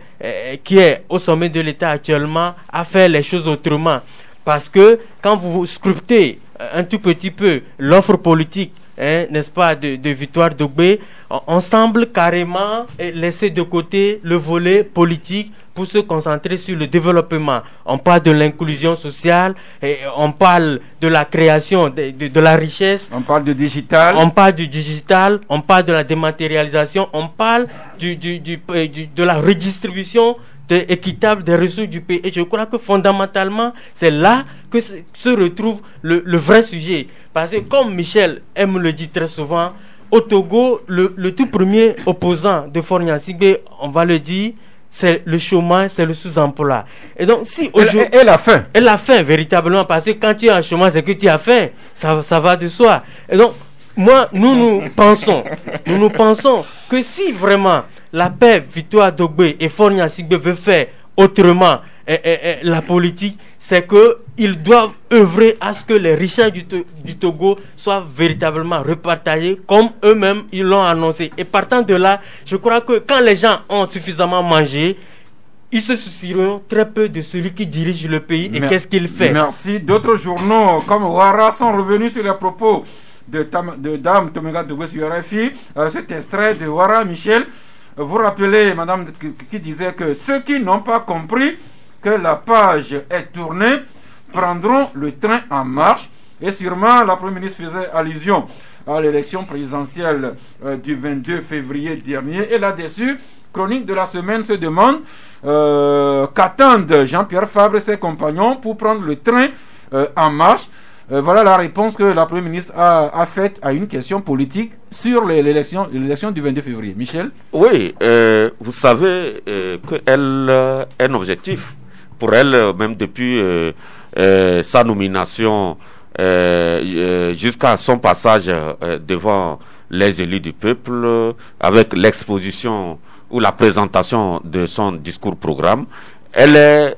qui est au sommet de l'État actuellement à faire les choses autrement? Parce que quand vous scrutez un tout petit peu l'offre politique, n'est-ce pas, de Victoire Dogbe, on semble carrément laisser de côté le volet politique pour se concentrer sur le développement. On parle de l'inclusion sociale, et on parle de la création de la richesse. On parle de digital. On parle du digital, on parle de la dématérialisation, on parle de la redistribution équitable des ressources du pays. Et je crois que fondamentalement, c'est là que se retrouve le vrai sujet. Parce que comme Michel aime le dire très souvent, au Togo, le tout premier opposant de Faure Gnassingbé, on va le dire, c'est le chômage, c'est le sous-emploi. Et donc, si aujourd'hui... Et la faim. Et la faim, véritablement, parce que quand tu es en chômage, c'est que tu as faim. Ça va de soi. Et donc, nous pensons que si vraiment la paix Victoire Dogbe et Faure Gnassingbé veut faire autrement la politique, c'est qu'ils doivent œuvrer à ce que les richesses du Togo soient véritablement repartagées comme eux-mêmes ils l'ont annoncé. Et partant de là, je crois que quand les gens ont suffisamment mangé, ils se soucieront très peu de celui qui dirige le pays et qu'est-ce qu'il fait. Merci. D'autres journaux comme Ouara sont revenus sur les propos de Dame Tomenga Dogbe sur RFI. Cet extrait de Ouara, Michel, vous rappelez, madame, qui disait que ceux qui n'ont pas compris que la page est tournée prendront le train en marche. Et sûrement, la Première ministre faisait allusion à l'élection présidentielle du 22 février dernier. Et là-dessus, chronique de la semaine se demande qu'attendent Jean-Pierre Fabre et ses compagnons pour prendre le train en marche. Voilà la réponse que la Première ministre a faite à une question politique sur l'élection du 22 février. Michel? Oui, vous savez un objectif pour elle, même depuis sa nomination jusqu'à son passage devant les élus du peuple, avec l'exposition ou la présentation de son discours-programme, elle est,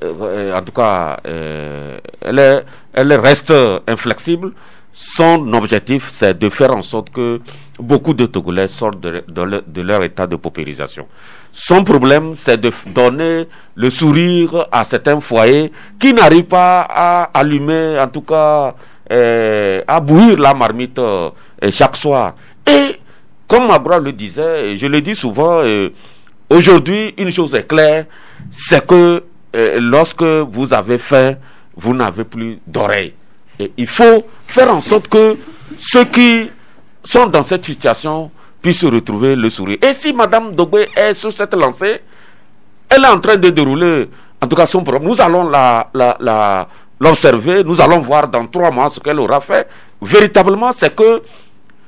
en tout cas, elle reste inflexible. Son objectif, c'est de faire en sorte que beaucoup de Togolais sortent de leur état de paupérisation. Son problème, c'est de donner le sourire à certains foyers qui n'arrivent pas à allumer, en tout cas, à bouillir la marmite chaque soir. Et, comme Magra le disait, et je le dis souvent, aujourd'hui, une chose est claire, c'est que lorsque vous avez faim, vous n'avez plus d'oreilles. Et il faut faire en sorte que ceux qui sont dans cette situation puissent retrouver le sourire. Et si Madame Dogbe est sur cette lancée, elle est en train de dérouler, en tout cas son programme. Nous allons l'observer, nous allons voir dans 3 mois ce qu'elle aura fait. Véritablement, c'est que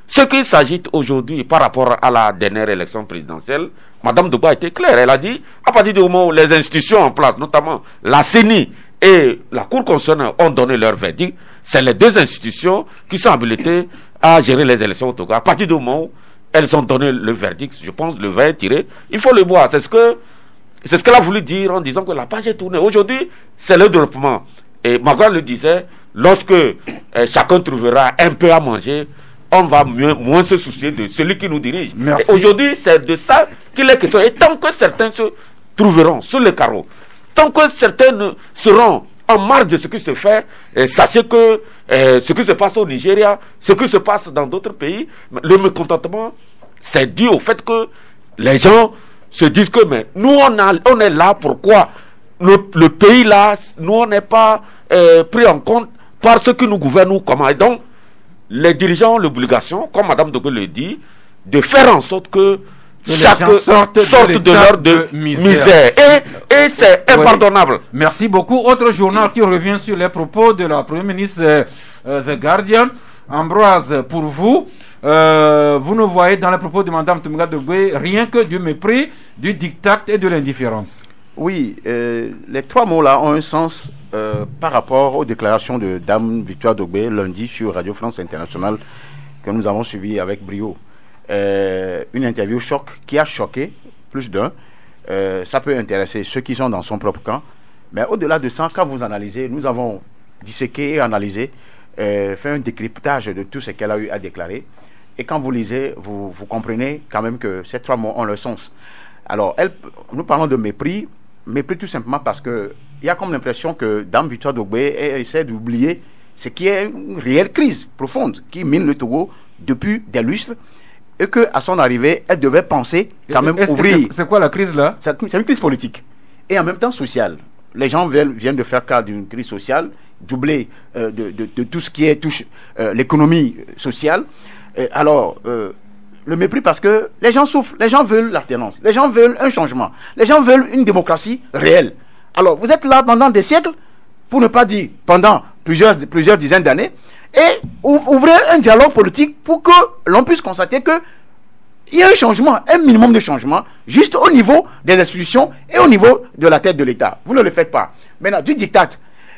ce qui s'agite aujourd'hui par rapport à la dernière élection présidentielle, Madame Dogbe a été claire. Elle a dit, à partir du moment où les institutions en place, notamment la CENI et la Cour constitutionnelle ont donné leur verdict, c'est les 2 institutions qui sont habilitées à gérer les élections au Togo. À partir du moment où elles ont donné le verdict, je pense le vin est tiré, il faut le boire. C'est ce qu'elle a voulu dire en disant que la page est tournée. Aujourd'hui, c'est le développement. Et Margaret le disait, lorsque chacun trouvera un peu à manger, on va moins se soucier de celui qui nous dirige. Aujourd'hui, c'est de ça qu'il est question. Et tant que certains se trouveront sur le carreau, tant que certains seront en marge de ce qui se fait, sachez que ce qui se passe au Nigeria, ce qui se passe dans d'autres pays, le mécontentement, c'est dû au fait que les gens se disent que mais nous on est là, pourquoi le pays là, nous on n'est pas pris en compte par ceux qui nous gouvernent, nous comment. Et donc les dirigeants ont l'obligation, comme Madame Dogbe le dit, de faire en sorte que chacun sorte de leur misère. Et c'est impardonnable. Merci beaucoup. Autre journal qui revient sur les propos de la Première ministre The Guardian. Ambroise, pour vous, vous ne voyez dans les propos de Mme Tomenga Dogbe rien que du mépris, du diktat et de l'indifférence. Oui, les 3 mots-là ont un sens par rapport aux déclarations de Dame Victoire Dogbe lundi sur Radio France Internationale que nous avons suivi avec brio. Une interview choc qui a choqué plus d'un. Ça peut intéresser ceux qui sont dans son propre camp. Mais au-delà de ça, quand vous analysez, nous avons disséqué et analysé, fait un décryptage de tout ce qu'elle a eu à déclarer. Et quand vous lisez, vous comprenez quand même que ces 3 mots ont leur sens. Alors, nous parlons de mépris tout simplement parce que il y a comme l'impression que Dame Victoire Dogbe essaie d'oublier ce qui est une réelle crise profonde qui mine le Togo depuis des lustres. Et qu'à son arrivée, elle devait penser quand même ouvrir. C'est quoi la crise là? C'est une crise politique. Et en même temps sociale. Les gens viennent de faire cas d'une crise sociale, doublée de tout ce qui touche l'économie sociale. Alors, le mépris parce que les gens souffrent, les gens veulent l'alternance, les gens veulent un changement, les gens veulent une démocratie réelle. Alors, vous êtes là pendant des siècles, pour ne pas dire pendant plusieurs dizaines d'années, et ouvrez un dialogue politique pour que l'on puisse constater que il y a un changement, un minimum de changement, juste au niveau des institutions et au niveau de la tête de l'État. Vous ne le faites pas. Maintenant, du diktat.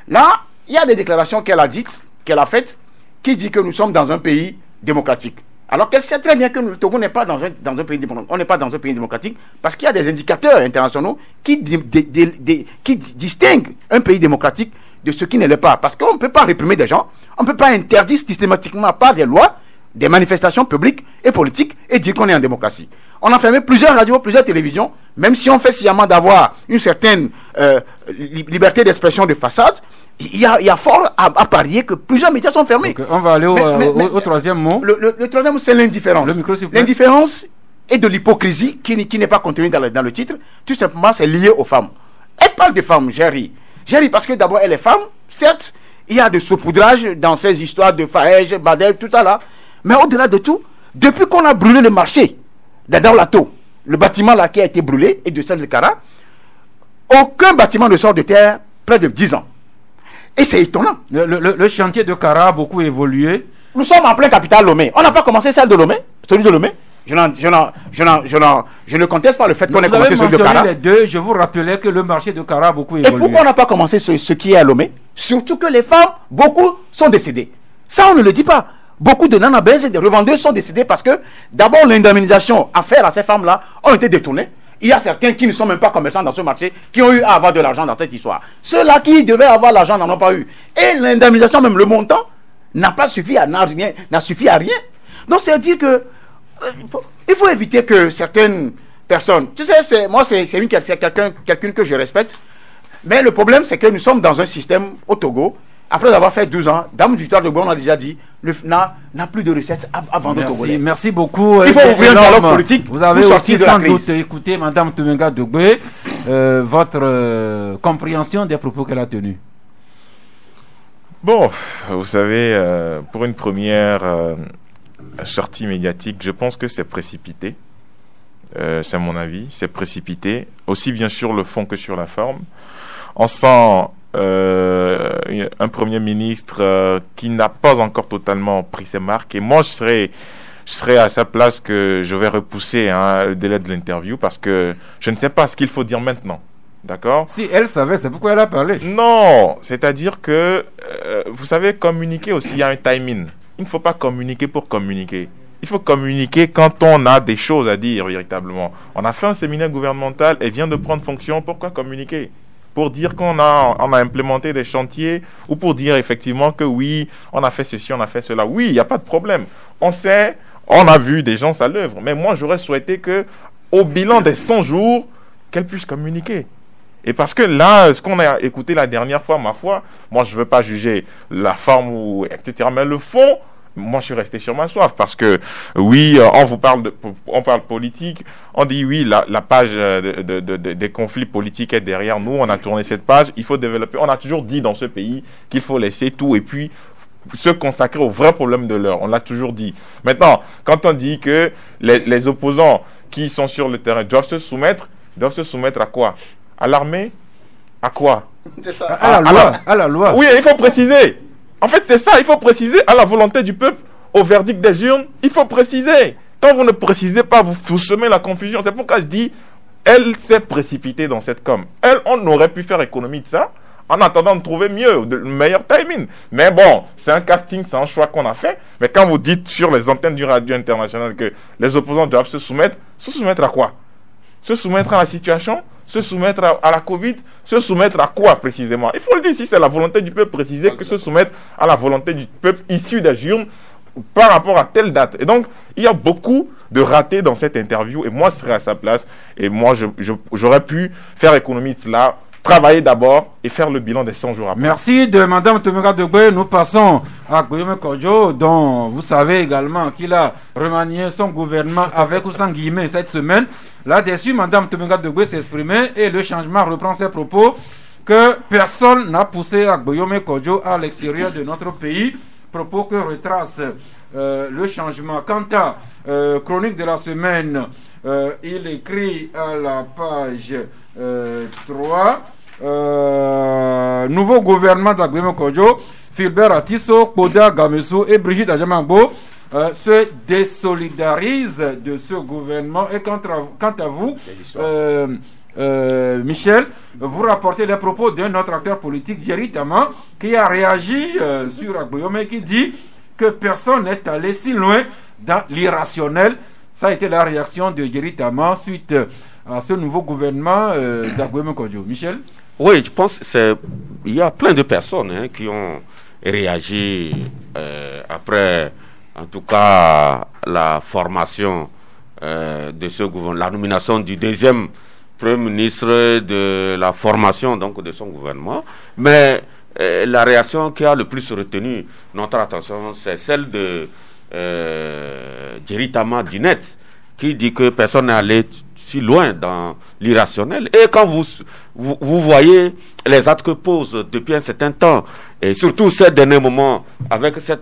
Là, il y a des déclarations qu'elle a faites, qui dit que nous sommes dans un pays démocratique. Alors qu'elle sait très bien que le Togo n'est pas dans un pays démocratique. On n'est pas dans un pays démocratique parce qu'il y a des indicateurs internationaux qui distinguent un pays démocratique de ce qui ne l'est pas. Parce qu'on ne peut pas réprimer des gens, on ne peut pas interdire systématiquement par des lois, des manifestations publiques et politiques et dire qu'on est en démocratie. On a fermé plusieurs radios, plusieurs télévisions, même si on fait sciemment d'avoir une certaine liberté d'expression de façade, il y a fort à parier que plusieurs médias sont fermés. Okay, on va aller au troisième mot. Le troisième mot, c'est l'indifférence. L'indifférence et de l'hypocrisie qui n'est pas contenue dans le titre. Tout simplement, c'est lié aux femmes. Elle parle des femmes, j'ai ri parce que d'abord, elle est femme. Certes, il y a de saupoudrage dans ces histoires de Faège, Badel, tout ça là. Mais au-delà de tout, depuis qu'on a brûlé le marché d'Adaolato, le bâtiment là qui a été brûlé, et de celle de Kara, aucun bâtiment ne sort de terre près de 10 ans. Et c'est étonnant. Le chantier de Kara a beaucoup évolué. Nous sommes en plein capital Lomé. On n'a pas commencé celle de Lomé, celui de Lomé. Je ne conteste pas le fait qu'on ait commencé celui de Kara. Les deux, je vous rappelais que le marché de Kara a beaucoup évolué. Et pourquoi on n'a pas commencé ce qui est à Lomé? Surtout que les femmes, beaucoup sont décédées. Ça, on ne le dit pas. Beaucoup de nanabèzes et de revendeuses sont décédés parce que d'abord l'indemnisation à faire à ces femmes-là ont été détournées. Il y a certains qui ne sont même pas commerçants dans ce marché qui ont eu à avoir de l'argent dans cette histoire. Ceux-là qui devaient avoir l'argent n'en ont pas eu. Et l'indemnisation, même le montant, n'a suffi à rien. Donc c'est à dire que il faut éviter que certaines personnes, tu sais, c'est quelqu'un que je respecte, mais le problème c'est que nous sommes dans un système au Togo. Après avoir fait 12 ans, Dame Victoire de Bois, on a déjà dit, n'a plus de recettes à vendre au Togolais. Merci beaucoup. Il faut ouvrir un dialogue politique. Vous avez aussi sans doute écouté Mme Tumenga Dogbe, votre compréhension des propos qu'elle a tenus. Bon, vous savez, pour une première sortie médiatique, je pense que c'est précipité. C'est mon avis, c'est précipité. Aussi bien sur le fond que sur la forme. On sent un premier ministre qui n'a pas encore totalement pris ses marques, et moi je serais à sa place que je vais repousser le délai de l'interview parce que je ne sais pas ce qu'il faut dire maintenant, d'accord? Si elle savait, c'est pourquoi elle a parlé. Non, c'est-à-dire que vous savez, communiquer aussi, il y a un timing. Il ne faut pas communiquer pour communiquer. Il faut communiquer quand on a des choses à dire véritablement. On a fait un séminaire gouvernemental et vient de prendre fonction. Pourquoi communiquer? Pour dire qu'on a implémenté des chantiers ou pour dire effectivement que oui, on a fait ceci, on a fait cela. Oui, il n'y a pas de problème. On sait, on a vu des gens à l'œuvre. Mais moi, j'aurais souhaité que, au bilan des 100 jours, qu'elle puisse communiquer. Et parce que là, ce qu'on a écouté la dernière fois, ma foi, moi, je ne veux pas juger la forme, etc. Mais le fond, moi, je suis resté sur ma soif parce que, oui, on parle politique, on dit oui, la page des conflits politiques est derrière nous, on a tourné cette page, il faut développer. On a toujours dit dans ce pays qu'il faut laisser tout et puis se consacrer aux vrais problèmes de l'heure. On l'a toujours dit. Maintenant, quand on dit que les opposants qui sont sur le terrain doivent se soumettre à quoi? À l'armée? À quoi? C'est ça. À la loi. Oui, il faut préciser. En fait, c'est ça, il faut préciser à la volonté du peuple, au verdict des urnes, il faut préciser. Quand vous ne précisez pas, vous semez la confusion. C'est pourquoi je dis, elle s'est précipitée dans cette com. On aurait pu faire économie de ça, en attendant de trouver mieux, le meilleur timing. Mais bon, c'est un casting, c'est un choix qu'on a fait. Mais quand vous dites sur les antennes du Radio International que les opposants doivent se soumettre à quoi? Se soumettre à la situation? Se soumettre à la Covid? Se soumettre à quoi précisément? Il faut le dire, si c'est la volonté du peuple, préciser que se soumettre à la volonté du peuple issu des urnes par rapport à telle date. Et donc, il y a beaucoup de ratés dans cette interview et moi, je serais à sa place et moi, j'aurais pu faire économie de cela, travailler d'abord et faire le bilan des 100 jours après. Merci de Mme Tumenga Dogbe. Nous passons à Guillaume Kodjo, dont vous savez également qu'il a remanié son gouvernement avec ou sans guillemets cette semaine. Là-dessus, Mme Tumenga Dogbe s'est exprimée et le changement reprend ses propos que personne n'a poussé à Guillaume Kodjo à l'extérieur de notre pays. Propos que retrace le changement. Quant à chronique de la semaine, il écrit à la page 3. Nouveau gouvernement d'Agbemo Kodjo, Philbert Atisso, Koda Gamesso et Brigitte Adjamambo se désolidarisent de ce gouvernement. Et quant à vous, Michel, vous rapportez les propos d'un autre acteur politique, Jerry Tama, qui a réagi sur Agboyome et qui dit que personne n'est allé si loin dans l'irrationnel. Ça a été la réaction de Jerry Tama suite à ce nouveau gouvernement d'Agboueme Kodjo. Michel? Oui, je pense qu'il y a plein de personnes qui ont réagi après, en tout cas, la formation de ce gouvernement, la nomination du deuxième Premier ministre, de la formation donc de son gouvernement. Mais la réaction qui a le plus retenu notre attention, c'est celle de Jerry Tama Dunet, qui dit que personne n'est allé si loin dans l'irrationnel. Et quand vous voyez les actes que pose depuis un certain temps, et surtout ces derniers moments, avec ces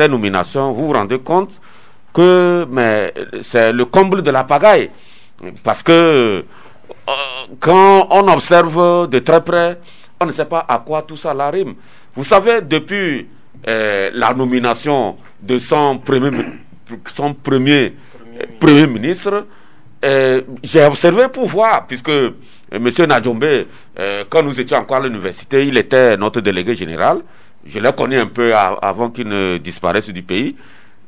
nominations, vous vous rendez compte que c'est le comble de la pagaille. Parce que quand on observe de très près, on ne sait pas à quoi tout ça rime. Vous savez, depuis la nomination de son premier ministre, j'ai observé pour voir, puisque M. Nadjombe, quand nous étions encore à l'université, il était notre délégué général. Je l'ai connu un peu avant qu'il ne disparaisse du pays.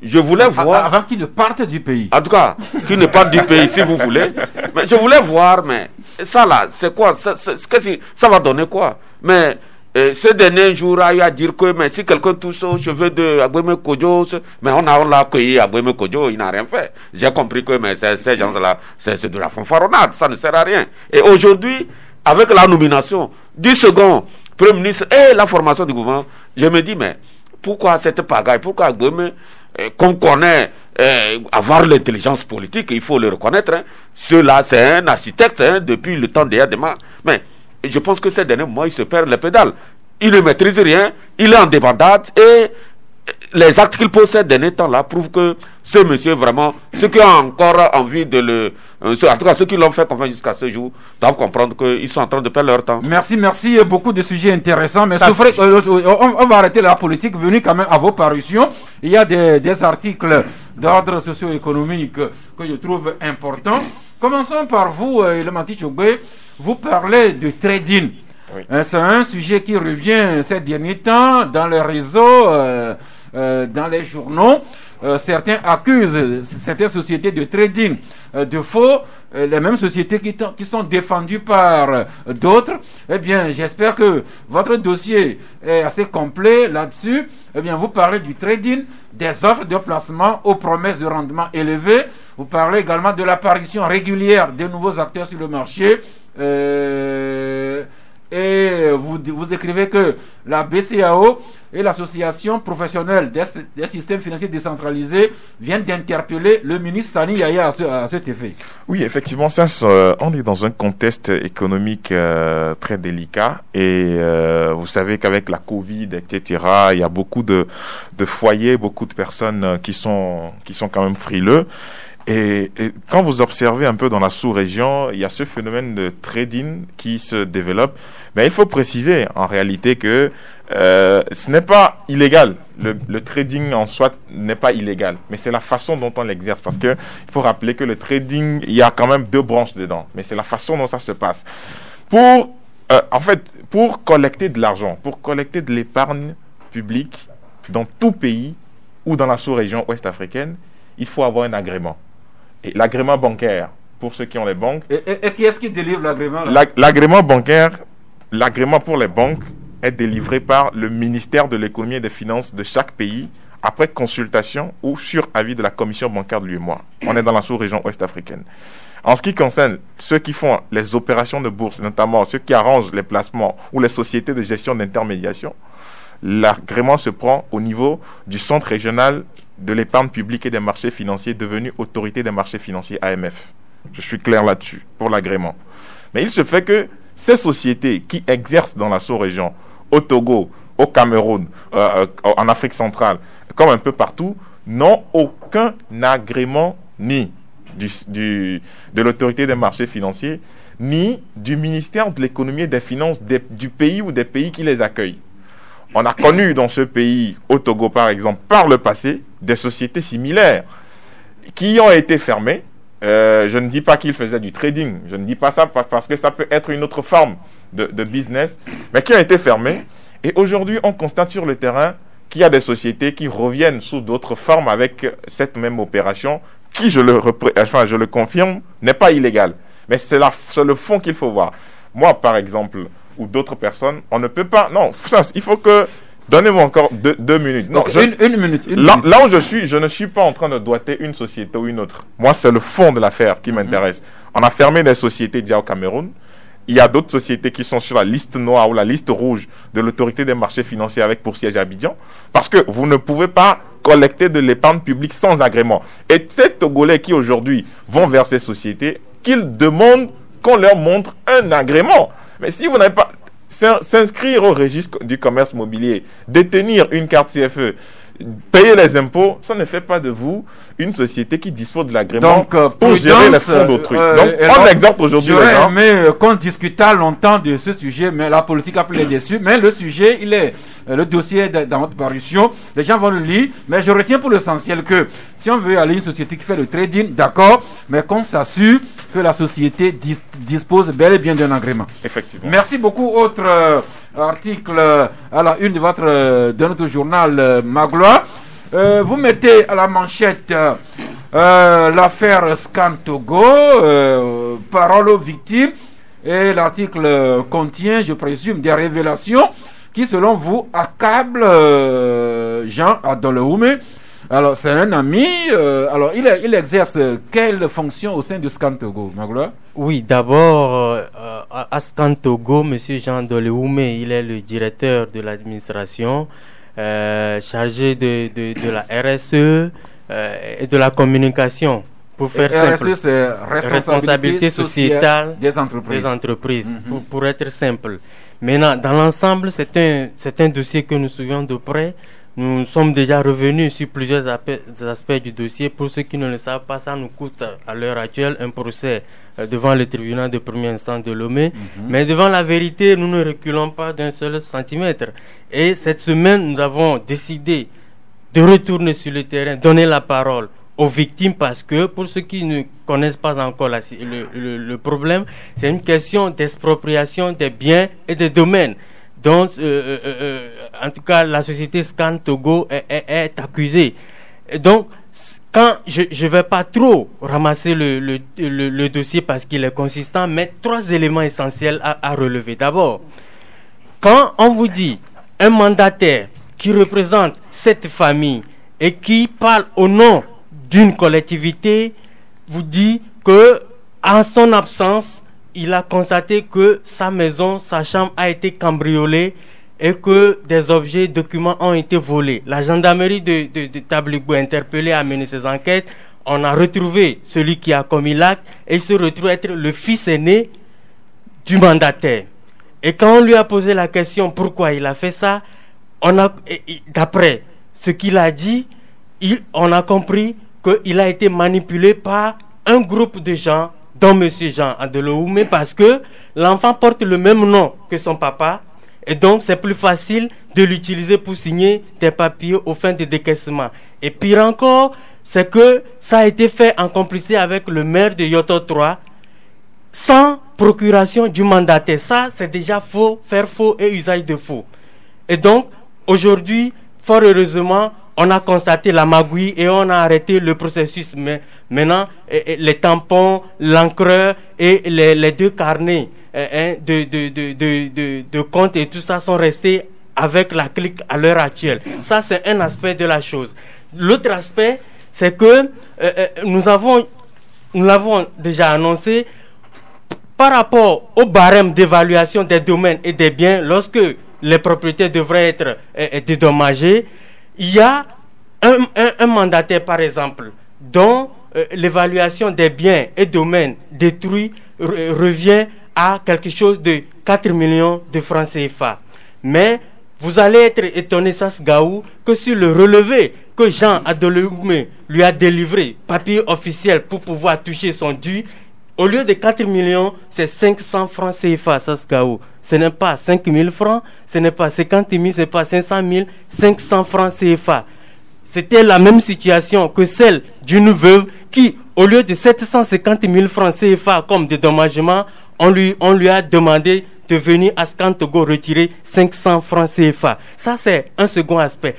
Je voulais voir... Avant qu'il ne parte du pays. En tout cas, qu'il ne parte du pays, si vous voulez. Mais je voulais voir, mais ça là, c'est quoi? Ça va donner quoi? Mais ce dernier jour, il y a à dire que mais si quelqu'un touche aux cheveux de Agboueme Kodjo, mais on l'a accueilli Agboueme Kodjo, il n'a rien fait. J'ai compris que mais ces gens-là, c'est de la fanfaronnade, ça ne sert à rien. Et aujourd'hui, avec la nomination du second Premier ministre et la formation du gouvernement, je me dis, mais pourquoi cette pagaille? Pourquoi Agboueme, qu'on connaît avoir l'intelligence politique, il faut le reconnaître, ceux-là, c'est un architecte depuis le temps d'Eyadema, mais je pense que ces derniers mois, il se perd les pédales. Il ne maîtrise rien, il est en débandade et les actes qu'il pose ces derniers temps-là prouvent que ce monsieur, vraiment, ceux qui ont encore envie de le... en tout cas, ceux qui l'ont fait confiance jusqu'à ce jour, doivent comprendre qu'ils sont en train de perdre leur temps. Merci. Beaucoup de sujets intéressants. Mais on va arrêter la politique, venue quand même à vos parutions. Il y a des articles d'ordre socio-économique que je trouve importants. Commençons par vous, Elementi Tchogbe. Vous parlez de trading. Oui. C'est un sujet qui revient ces derniers temps dans les réseaux, dans les journaux. Certains accusent certaines sociétés de trading de faux, les mêmes sociétés qui sont défendues par d'autres. Eh bien, j'espère que votre dossier est assez complet là-dessus. Eh bien, vous parlez du trading, des offres de placement aux promesses de rendement élevés. Vous parlez également de l'apparition régulière de nouveaux acteurs sur le marché. Et vous écrivez que la BCAO et l'association professionnelle des systèmes financiers décentralisés viennent d'interpeller le ministre Sani Yaya à cet effet. Oui, effectivement, on est dans un contexte économique très délicat et vous savez qu'avec la Covid, etc., il y a beaucoup de foyers, beaucoup de personnes qui sont quand même frileux. Et quand vous observez un peu dans la sous-région, il y a ce phénomène de trading qui se développe. Mais il faut préciser en réalité que ce n'est pas illégal. Le trading en soi n'est pas illégal, mais c'est la façon dont on l'exerce. Parce que il faut rappeler que le trading, il y a quand même deux branches dedans, mais c'est la façon dont ça se passe. Pour collecter de l'argent, pour collecter de l'épargne publique dans tout pays ou dans la sous-région ouest-africaine, il faut avoir un agrément. Et l'agrément bancaire, pour ceux qui ont les banques... Et qui est-ce qui délivre l'agrément L'agrément bancaire, l'agrément pour les banques est délivré par le ministère de l'économie et des finances de chaque pays après consultation ou sur avis de la commission bancaire de l'UEMOA. On est dans la sous-région ouest-africaine. En ce qui concerne ceux qui font les opérations de bourse, notamment ceux qui arrangent les placements ou les sociétés de gestion d'intermédiation, l'agrément se prend au niveau du centre régional de l'épargne publique et des marchés financiers devenu autorité des marchés financiers AMF. Je suis clair là-dessus pour l'agrément. Mais il se fait que ces sociétés qui exercent dans la sous-région, au Togo, au Cameroun, en Afrique centrale, comme un peu partout, n'ont aucun agrément ni de l'autorité des marchés financiers, ni du ministère de l'économie et des finances du pays ou des pays qui les accueillent. On a connu dans ce pays, au Togo par exemple, par le passé, des sociétés similaires qui ont été fermées. Je ne dis pas qu'ils faisaient du trading, je ne dis pas ça parce que ça peut être une autre forme de business, mais qui ont été fermées. Et aujourd'hui, on constate sur le terrain qu'il y a des sociétés qui reviennent sous d'autres formes avec cette même opération qui, je le confirme, n'est pas illégale. Mais c'est le fond qu'il faut voir. Moi, par exemple, ou d'autres personnes, on ne peut pas... Non, il faut que... Donnez-moi encore deux minutes. Non, une minute. Là où je suis, je ne suis pas en train de doiter une société ou une autre. Moi, c'est le fond de l'affaire qui m'intéresse. On a fermé des sociétés déjà au Cameroun. Il y a d'autres sociétés qui sont sur la liste noire ou la liste rouge de l'autorité des marchés financiers avec pour siège à Abidjan. Parce que vous ne pouvez pas collecter de l'épargne publique sans agrément. Et ces Togolais qui aujourd'hui vont vers ces sociétés, qu'ils demandent qu'on leur montre un agrément. Mais si vous n'avez pas... S'inscrire au registre du commerce mobilier, détenir une carte CFE, payer les impôts, ça ne fait pas de vous une société qui dispose de l'agrément pour gérer les fonds d'autrui. Donc, on exhorte aujourd'hui les gens. J'aurais aimé qu'on discuta longtemps de ce sujet, mais la politique a pris dessus. Mais le sujet, le dossier est dans votre parution. Les gens vont le lire. Mais je retiens pour l'essentiel que si on veut aller à une société qui fait le trading, d'accord, mais qu'on s'assure que la société dispose bel et bien d'un agrément. Effectivement. Merci beaucoup. Autre article à la une de notre journal Magloire. Vous mettez à la manchette l'affaire Scan Togo, parole aux victimes, et l'article contient, je présume, des révélations qui, selon vous, accablent Jean Adolehoume. Alors, c'est un ami. Alors, il exerce quelle fonction au sein de Scan Togo, Magloire? Oui, d'abord, à Scan Togo, M. Jean Adolehoume, il est le directeur de l'administration, chargé de la RSE et de la communication. Pour faire simple, RSE, c'est responsabilité sociétale des entreprises. Pour être simple. Maintenant, dans l'ensemble, c'est un dossier que nous suivons de près. Nous sommes déjà revenus sur plusieurs aspects du dossier. Pour ceux qui ne le savent pas, ça nous coûte à l'heure actuelle un procès devant le tribunal de première instance de Lomé. Mais devant la vérité, nous ne reculons pas d'un seul centimètre. Et cette semaine, nous avons décidé de retourner sur le terrain, donner la parole aux victimes, parce que pour ceux qui ne connaissent pas encore le problème, c'est une question d'expropriation des biens et des domaines. Donc, en tout cas, la société Scan Togo est accusée. Et donc, quand je vais pas trop ramasser le dossier parce qu'il est consistant, mais 3 éléments essentiels à relever. D'abord, quand on vous dit un mandataire qui représente cette famille et qui parle au nom d'une collectivité, vous dit que en son absence, il a constaté que sa maison, sa chambre a été cambriolée et que des objets, documents ont été volés. La gendarmerie de Tabligou a interpellé, a mené ses enquêtes. On a retrouvé celui qui a commis l'acte et il se retrouve être le fils aîné du mandataire. Et quand on lui a posé la question pourquoi il a fait ça, d'après ce qu'il a dit, on a compris qu'il a été manipulé par un groupe de gens, dont M. Jean Adolehoume, parce que l'enfant porte le même nom que son papa, et donc c'est plus facile de l'utiliser pour signer des papiers aux fins de décaissement. Et pire encore, c'est que ça a été fait en complicité avec le maire de Yoto 3, sans procuration du mandataire. Ça, c'est déjà faux, faire faux et usage de faux. Et donc, aujourd'hui, fort heureusement, on a constaté la magouille et on a arrêté le processus. Mais maintenant, les tampons, l'encreur et les 2 carnets de compte et tout ça sont restés avec la clique à l'heure actuelle. Ça, c'est un aspect de la chose. L'autre aspect, c'est que nous l'avons déjà annoncé, par rapport au barème d'évaluation des domaines et des biens, lorsque les propriétés devraient être dédommagées, il y a un mandataire, par exemple, dont l'évaluation des biens et domaines détruits revient à quelque chose de 4 millions de francs CFA. Mais vous allez être étonné, Sasgaou, que sur le relevé que Jean Adolehoume lui a délivré, papier officiel pour pouvoir toucher son dû, au lieu de 4 millions, c'est 500 francs CFA, Sasgaou. Ce n'est pas 5 000 francs, ce n'est pas 50 000, ce n'est pas 500 000, 500 francs CFA. C'était la même situation que celle d'une veuve qui, au lieu de 750 000 francs CFA comme dédommagement, on lui a demandé de venir à Scan Togo retirer 500 francs CFA. Ça, c'est un second aspect.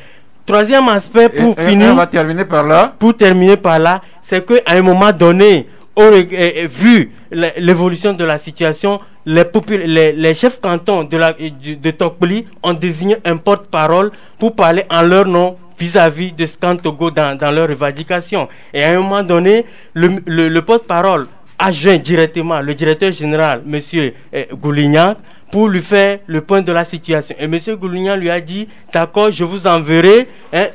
Troisième aspect pour finir. On va terminer par là. Pour terminer par là, c'est qu'à un moment donné, vu l'évolution de la situation, les chefs cantons de Tokpoli ont désigné un porte-parole pour parler en leur nom vis-à-vis de Scan Togo dans leur revendication. Et à un moment donné, le porte-parole a joint directement le directeur général, M. Goulignac, pour lui faire le point de la situation. Et M. Goulignac lui a dit, d'accord, je vous enverrai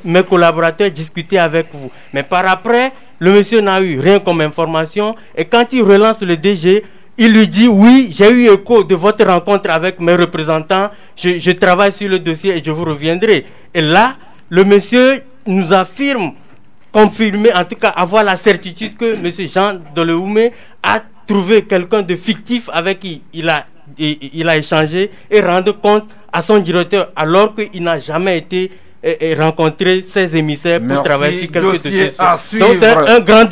mes collaborateurs discuter avec vous. Mais par après, le monsieur n'a eu rien comme information. Et quand il relance le DG, il lui dit, oui, j'ai eu écho de votre rencontre avec mes représentants. Je travaille sur le dossier et je vous reviendrai. Et là, le monsieur nous affirme, confirmer, en tout cas avoir la certitude que M. Jean Dolehoumé a trouvé quelqu'un de fictif avec qui il a échangé et rendre compte à son directeur alors qu'il n'a jamais été rencontré ses émissaires pour travailler sur quelques dossiers. Donc c'est un grand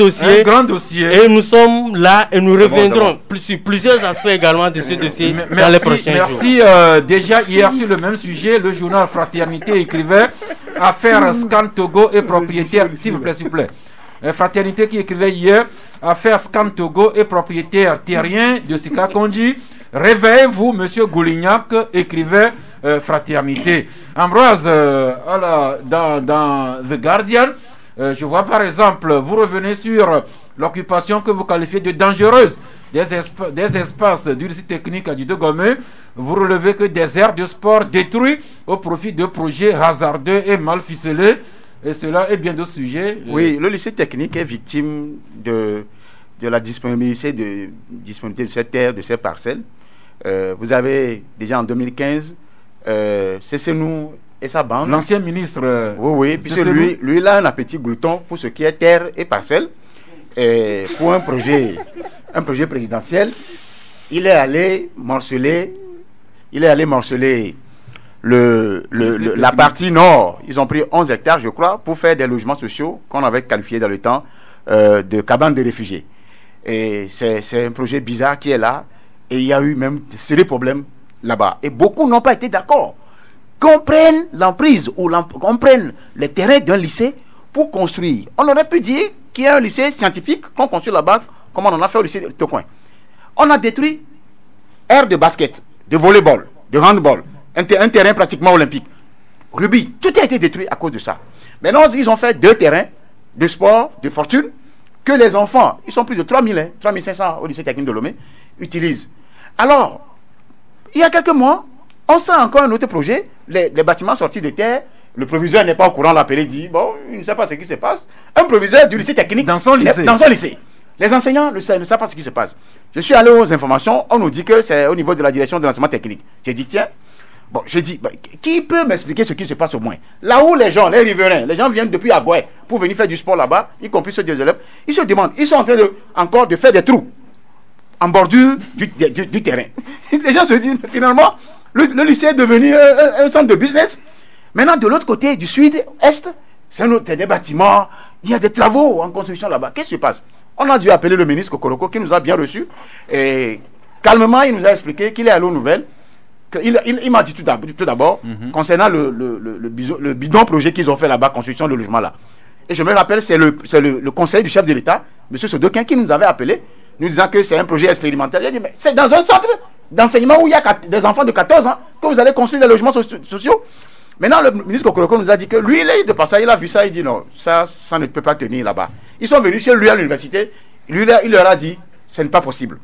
dossier. Et nous sommes là et nous reviendrons sur plusieurs aspects également de ce dossier dans les prochains jours. Merci. Déjà hier sur le même sujet, le journal Fraternité écrivait affaire Scan Togo et propriétaire. S'il vous plaît. Fraternité qui écrivait hier affaire Scan Togo et propriétaire terrien de Sika Kondji. Réveillez-vous, monsieur Goulignac, écrivait Fraternité. Ambroise, dans The Guardian, je vois par exemple, vous revenez sur l'occupation que vous qualifiez de dangereuse des espaces du lycée technique à Didogomé. Vous relevez que des aires de sport détruits au profit de projets hasardeux et mal ficelés. Et cela est bien d'autres sujets. Oui, le lycée technique est victime de la disponibilité de cette terre, de ces parcelles. Vous avez déjà en 2015 Cessenou et sa bande. L'ancien ministre. Oui, puisque lui il a un appétit glouton pour ce qui est terre et parcelles. Et pour un projet présidentiel, il est allé morceler la partie nord. Ils ont pris 11 hectares, je crois, pour faire des logements sociaux qu'on avait qualifiés dans le temps de cabanes de réfugiés. Et c'est un projet bizarre qui est là. Et il y a eu même des problèmes là-bas. Et beaucoup n'ont pas été d'accord qu'on prenne l'emprise ou qu'on prenne les terrains d'un lycée pour construire. On aurait pu dire qu'il y a un lycée scientifique qu'on construit là-bas, comme on en a fait au lycée de Tocoin. On a détruit aire de basket, de volleyball, de handball, un terrain pratiquement olympique. Rugby, tout a été détruit à cause de ça. Maintenant, ils ont fait 2 terrains de sport, de fortune, que les enfants, ils sont plus de 3500 au lycée technique de Lomé, utilisent. Alors, il y a quelques mois, on sent encore un autre projet, les bâtiments sortis de terre, le proviseur n'est pas au courant, l'appelé dit, bon, il ne sait pas ce qui se passe. Un proviseur du lycée technique. Dans son lycée. Les enseignants ne savent pas ce qui se passe. Je suis allé aux informations, on nous dit que c'est au niveau de la direction de l'enseignement technique. J'ai dit, tiens, qui peut m'expliquer ce qui se passe au moins? Là où les gens, les riverains, les gens viennent depuis Agoué pour venir faire du sport là-bas, y compris ceux des élèves, ils se demandent, ils sont en train encore de faire des trous en bordure du terrain. Les gens se disent, finalement, le lycée est devenu un centre de business. Maintenant, de l'autre côté, du sud-est, c'est des bâtiments, il y a des travaux en construction là-bas. Qu'est-ce qui se passe? On a dû appeler le ministre Kokoroko qui nous a bien reçus. Et calmement, il nous a expliqué qu'il est allé aux nouvelles. Il m'a dit tout d'abord, concernant le bidon projet qu'ils ont fait là-bas, construction de logement là. Et je me rappelle, c'est le conseil du chef de l'État, M. Sodokin, qui nous avait appelé, nous disant que c'est un projet expérimental. Il a dit, mais c'est dans un centre d'enseignement où il y a des enfants de 14 ans que vous allez construire des logements sociaux. Maintenant, le ministre Kokoroko nous a dit que lui, il est de passage, il a vu ça, il dit non, ça ne peut pas tenir là-bas. Ils sont venus chez lui à l'université, lui, il leur a dit, ce n'est pas possible.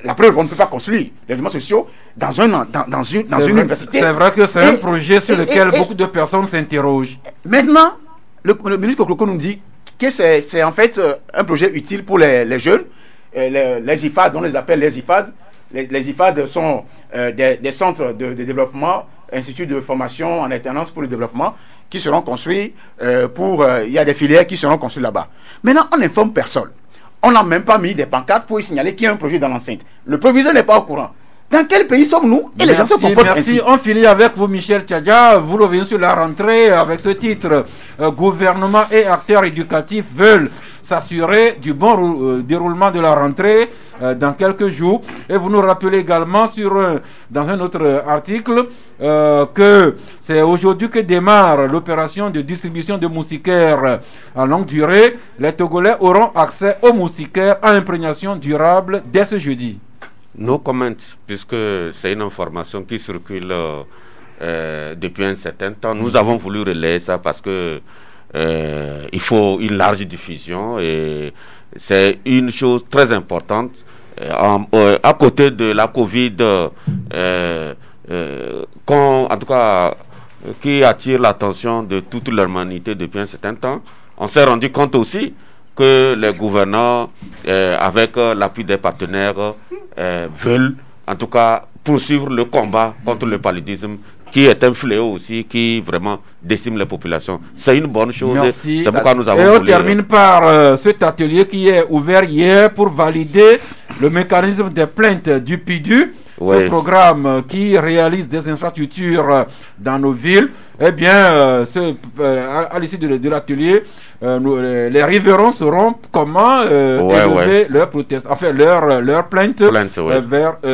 La preuve, on ne peut pas construire des logements sociaux dans une université. C'est vrai que c'est un projet sur lequel beaucoup de personnes s'interrogent. Maintenant, le ministre Kokoroko nous dit que c'est en fait un projet utile pour les jeunes, les IFAD, on les appelle les IFAD. Les IFAD sont des centres de développement, instituts de formation en alternance pour le développement, qui seront construits il y a des filières qui seront construites là-bas. Maintenant, on n'informe personne. On n'a même pas mis des pancartes pour y signaler qu'il y a un projet dans l'enceinte. Le proviseur n'est pas au courant. Dans quel pays sommes-nous? Et les gens se comportent ainsi. On finit avec vous, Michel Tchadja. Vous revenez sur la rentrée avec ce titre. Gouvernement et acteurs éducatifs veulent s'assurer du bon déroulement de la rentrée dans quelques jours. Et vous nous rappelez également dans un autre article que c'est aujourd'hui que démarre l'opération de distribution de moustiquaires à longue durée. Les Togolais auront accès aux moustiquaires à imprégnation durable dès ce jeudi. No comment, puisque c'est une information qui circule depuis un certain temps. Nous avons voulu relayer ça parce que il faut une large diffusion et c'est une chose très importante. À côté de la Covid, en tout cas, qui attire l'attention de toute l'humanité depuis un certain temps, on s'est rendu compte aussi que les gouvernants, avec l'appui des partenaires, veulent en tout cas poursuivre le combat contre le paludisme, qui est un fléau aussi, qui vraiment décime les populations. C'est une bonne chose. Merci. C'est pourquoi nous avons Et on termine par cet atelier qui est ouvert hier pour valider le mécanisme des plaintes du PIDU. Oui. Ce programme qui réalise des infrastructures dans nos villes. Eh bien, à l'issue de l'atelier, les riverains sauront comment élever leur proteste, enfin leur plainte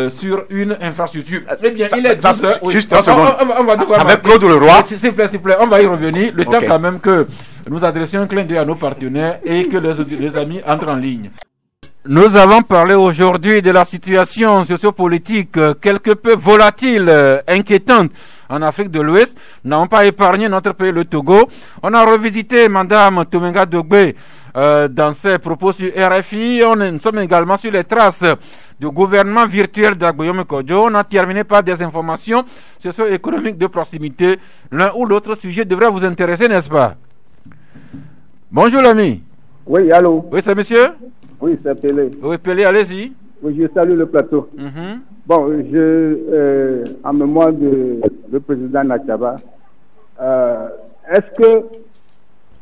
sur une infrastructure. Eh bien, il est 10 heures. Juste un seconde. On va devoir avec Claude Leroy. S'il vous plaît, on va y revenir. Le temps quand même que nous adressions un clin d'œil à nos partenaires et que les amis entrent en ligne. Nous avons parlé aujourd'hui de la situation sociopolitique quelque peu volatile, inquiétante en Afrique de l'Ouest. Nous n'avons pas épargné notre pays, le Togo. On a revisité Madame Tomenga Dogbe dans ses propos sur RFI. Nous sommes également sur les traces du gouvernement virtuel d'Agboyome Kodjo. On a terminé par des informations socio-économiques de proximité. L'un ou l'autre sujet devrait vous intéresser, n'est-ce pas? Bonjour l'ami. Oui, allô. Oui, c'est monsieur? Oui, c'est Pelé. Oui, Pelé, allez-y. Oui, je salue le plateau. Bon, en mémoire du président Nachaba, est-ce que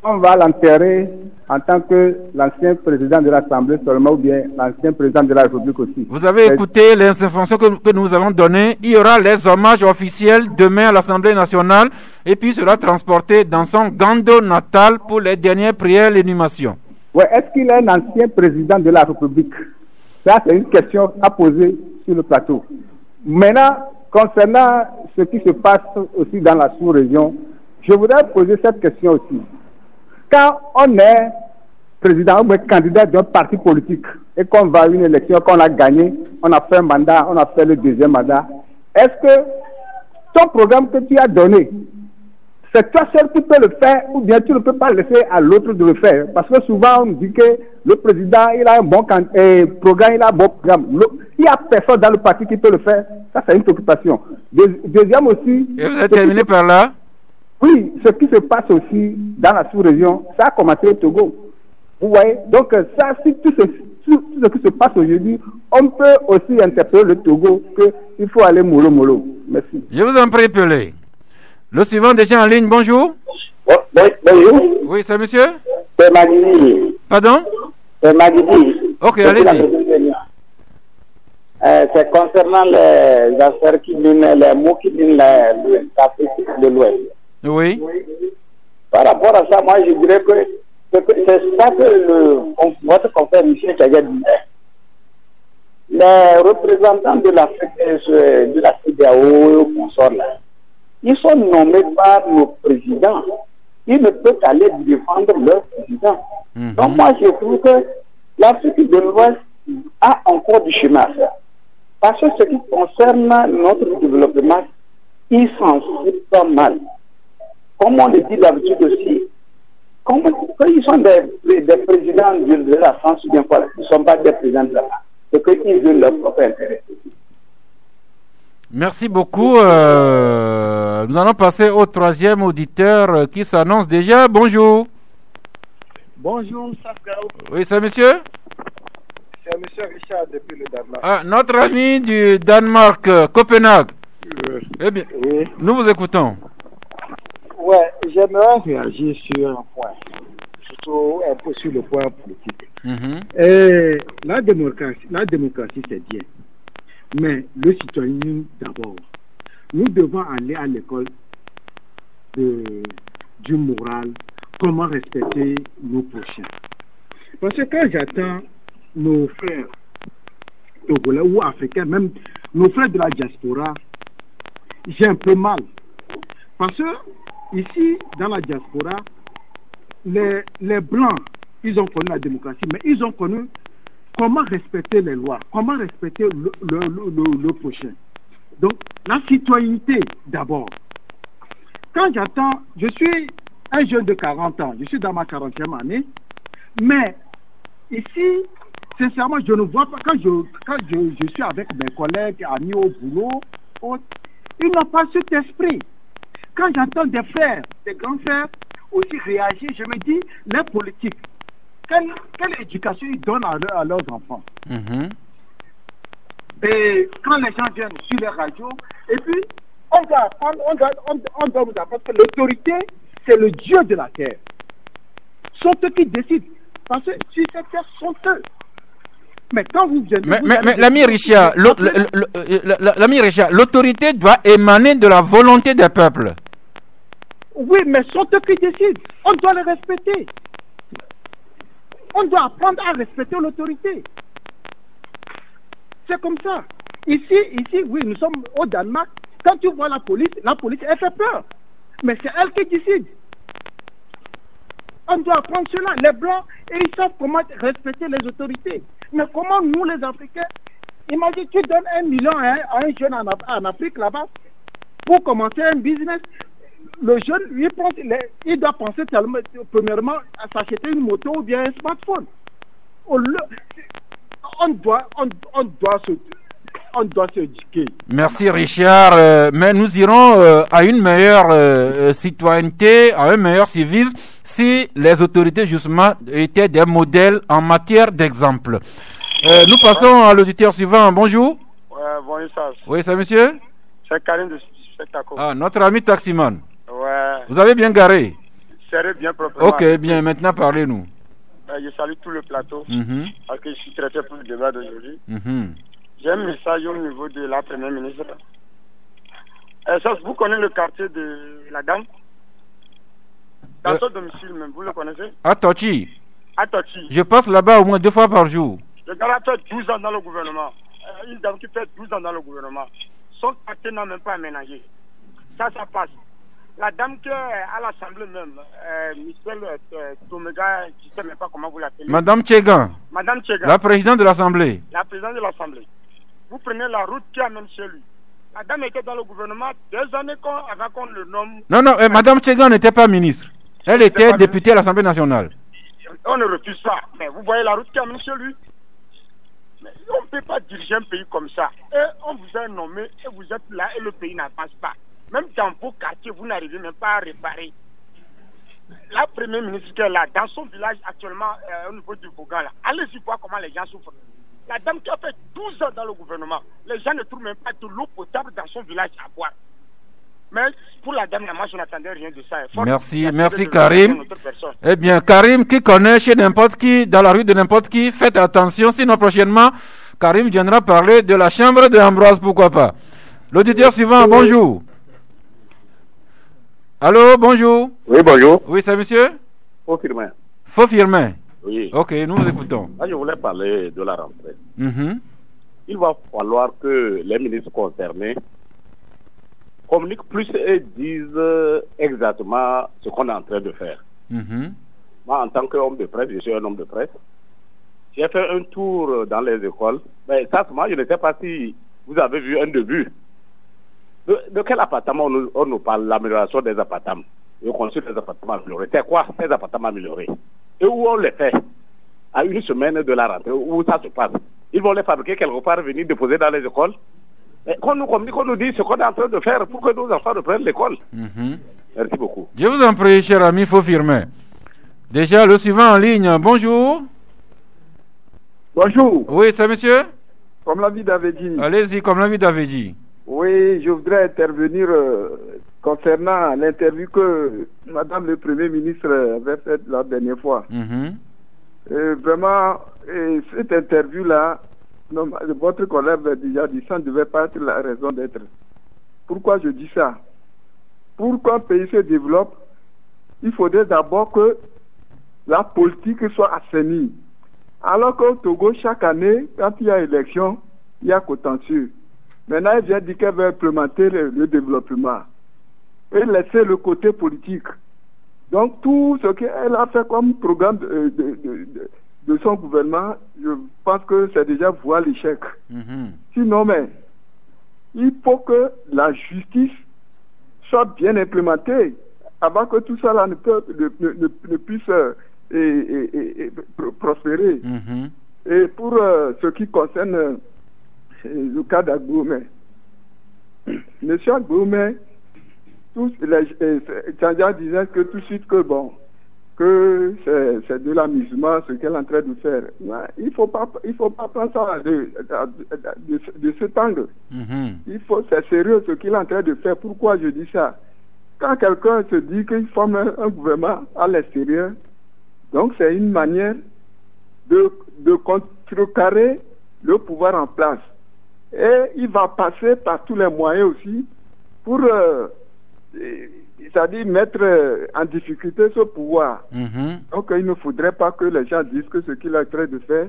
on va l'enterrer en tant que l'ancien président de l'Assemblée seulement ou bien l'ancien président de la République aussi? Vous avez écouté les informations que nous avons données. Il y aura les hommages officiels demain à l'Assemblée nationale et puis sera transporté dans son Gando natal pour les dernières prières et l'inhumation. Ouais, est-ce qu'il est un ancien président de la République? Ça, c'est une question à poser sur le plateau. Maintenant, concernant ce qui se passe aussi dans la sous-région, je voudrais poser cette question aussi. Quand on est président ou candidat d'un parti politique et qu'on va à une élection, qu'on a gagné, on a fait un mandat, on a fait le deuxième mandat, est-ce que ton programme que tu as donné, c'est toi seul qui peux le faire ou bien tu ne peux pas laisser à l'autre de le faire? Parce que souvent on dit que le président il a un bon programme, il a un bon programme. Il n'y a personne dans le parti qui peut le faire. Ça, c'est une préoccupation. Deuxième aussi... Et vous avez terminé par là? Oui, ce qui se passe aussi dans la sous-région, ça a commencé au Togo. Vous voyez? Donc ça, si tout ce qui se passe aujourd'hui, on peut aussi interpeller le Togo qu'il faut aller mollo. Merci. Je vous en prie, Pelé. Le suivant déjà en ligne, bonjour. Bonjour. Oui, c'est monsieur? C'est Magidi. Pardon? C'est Magidi. Ok, allez-y. C'est concernant les affaires qui donnent les mots qui donnent l'Afrique de l'Ouest. Oui. Par rapport à ça, moi je dirais que c'est ça que votre confrère Michel Tchaga dit. Les représentants de l'Afrique, de la CEDEAO consorts là, ils sont nommés par nos présidents. Ils ne peuvent aller défendre leur président. Donc moi je trouve que l'Afrique de l'Ouest a encore du chemin à faire. Parce que ce qui concerne notre développement, ils s'en foutent pas mal. Comme on le dit d'habitude aussi, quand ils sont des présidents de la France ou bien quoi, ils ne sont pas des présidents de la France. C'est qu'ils veulent leur propre intérêt. Merci beaucoup. Nous allons passer au troisième auditeur qui s'annonce déjà. Bonjour. Bonjour, Safgao. Oui, c'est monsieur? C'est monsieur Richard depuis le Danemark. Ah, notre ami du Danemark, Copenhague. Eh bien, oui. Nous vous écoutons. Ouais, j'aimerais réagir sur un point, surtout un peu sur le point politique. Et la démocratie c'est bien, mais le citoyen d'abord. Nous devons aller à l'école du moral, comment respecter nos prochains. Parce que quand j'attends nos frères togolais ou africains, même nos frères de la diaspora, j'ai un peu mal. Parce que ici, dans la diaspora, les Blancs, ils ont connu la démocratie, mais ils ont connu comment respecter les lois, comment respecter le prochain. Donc, la citoyenneté d'abord. Quand j'attends, je suis un jeune de 40 ans, je suis dans ma 40e année, mais ici, sincèrement, je ne vois pas, quand je suis avec mes collègues, amis au boulot, ils n'ont pas cet esprit. Quand j'entends des frères, des grands frères aussi réagir, je me dis, les politiques, quelle éducation ils donnent à leurs enfants. Et quand les gens viennent sur les radios, et puis on doit vous apprendre que l'autorité, c'est le Dieu de la terre. Sont eux qui décident. Parce que sur cette terre, sont eux. Mais quand vous venez... Mais l'ami Richard, l'autorité doit émaner de la volonté des peuples. Oui, mais sont eux qui décident. On doit les respecter. On doit apprendre à respecter l'autorité. C'est comme ça. Ici, oui, nous sommes au Danemark. Quand tu vois la police, elle fait peur. Mais c'est elle qui décide. On doit apprendre cela. Les Blancs, et ils savent comment respecter les autorités. Mais comment nous, les Africains, imagine, tu donnes 1 million à un jeune en Afrique là-bas pour commencer un business. Le jeune, il doit penser premièrement à s'acheter une moto ou bien un smartphone. On doit s'éduquer. Merci Richard. Mais nous irons à une meilleure citoyenneté, à un meilleur civisme, si les autorités justement étaient des modèles en matière d'exemple. Nous passons à l'auditeur suivant. Bonjour. Bonjour. Oui, c'est monsieur? C'est Karim de Spectacle. Ah, notre ami taximan. Ouais. Vous avez bien garé? Serré bien proprement. Ok, bien. Maintenant, parlez-nous. Je salue tout le plateau parce que je suis traité pour le débat d'aujourd'hui. J'ai un message au niveau de la première ministre. Vous connaissez le quartier de la Dame? Dans son domicile même, vous le connaissez? À Tochi. À Tochi. Je passe là-bas au moins 2 fois par jour. Le gars a fait 12 ans dans le gouvernement. Une dame qui fait 12 ans dans le gouvernement. Son quartier n'a même pas aménagé. Ça passe. La dame qui est à l'Assemblée même, Michel Tomega, je ne sais même pas comment vous l'appelez. Madame Tchegan. Madame Tchegan. La présidente de l'Assemblée. La présidente de l'Assemblée. Vous prenez la route qui amène chez lui. La dame était dans le gouvernement des années avant qu'on le nomme. Non, Madame Tchegan n'était pas ministre. Elle était députée à l'Assemblée nationale. On ne refuse pas. Mais vous voyez la route qui amène chez lui. Mais on ne peut pas diriger un pays comme ça. Et on vous a nommé et vous êtes là et le pays n'avance pas. Même dans vos quartiers, vous n'arrivez même pas à réparer. La première ministre qui est là, dans son village actuellement, au niveau du Bougan, là, allez-y voir comment les gens souffrent. La dame qui a fait 12 ans dans le gouvernement, les gens ne trouvent même pas de l'eau potable dans son village à boire. Mais pour la dame, moi, je n'attendais rien de ça. Merci Karim. Eh bien, Karim qui connaît chez n'importe qui, dans la rue de n'importe qui, faites attention, sinon prochainement, Karim viendra parler de la chambre de Ambroise, pourquoi pas. L'auditeur suivant, bonjour. Allô, bonjour. Oui, bonjour. Oui, c'est monsieur? Faux-Firmin. Oui. Ok, nous vous écoutons. Là, je voulais parler de la rentrée. Il va falloir que les ministres concernés communiquent plus et disent exactement ce qu'on est en train de faire. Moi, en tant qu'homme de presse, je suis un homme de presse. J'ai fait un tour dans les écoles. Mais ça, moi, je ne sais pas si vous avez vu un début. De quel appartement on nous parle? L'amélioration des appartements. Et on construit des appartements améliorés. C'est quoi ces appartements améliorés? Et où on les fait? À une semaine de la rentrée, où ça se passe? Ils vont les fabriquer quelque part, venir déposer dans les écoles. Et qu'on nous communique, qu'on nous dit ce qu'on est en train de faire pour que nos enfants reprennent l'école. Merci beaucoup. Je vous en prie, cher ami Faux-Firmin. Déjà, le suivant en ligne. Bonjour. Bonjour. Oui, c'est monsieur? Comme l'a dit Davédi. Allez-y, comme l'a dit Davédi. Oui, je voudrais intervenir concernant l'interview que Madame le Premier ministre avait faite la dernière fois. Vraiment, cette interview-là, votre collègue a déjà dit, ça ne devait pas être la raison d'être. Pourquoi je dis ça? Pour qu'un pays se développe, il faudrait d'abord que la politique soit assainie. Alors qu'au Togo, chaque année, quand il y a élection, il y a contentieux. Maintenant, elle vient dire qu'elle veut implémenter le développement et laisser le côté politique. Donc, tout ce qu'elle a fait comme programme de son gouvernement, je pense que c'est déjà voir l'échec. Sinon, mais il faut que la justice soit bien implémentée avant que tout ça là ne puisse prospérer. Et pour ce qui concerne le cas d'Agboumé, M. Agboumé, tous les Tchadjiens disaient que tout de suite que c'est de l'amusement ce qu'elle est en train de faire. Il faut pas prendre ça de cet angle. C'est sérieux ce qu'il est en train de faire. Pourquoi je dis ça? Quand quelqu'un se dit qu'il forme un gouvernement à l'extérieur, donc c'est une manière de contrecarrer le pouvoir en place. Et il va passer par tous les moyens aussi pour c'est-à-dire mettre en difficulté ce pouvoir. Donc il ne faudrait pas que les gens disent que ce qu'il est en train de faire,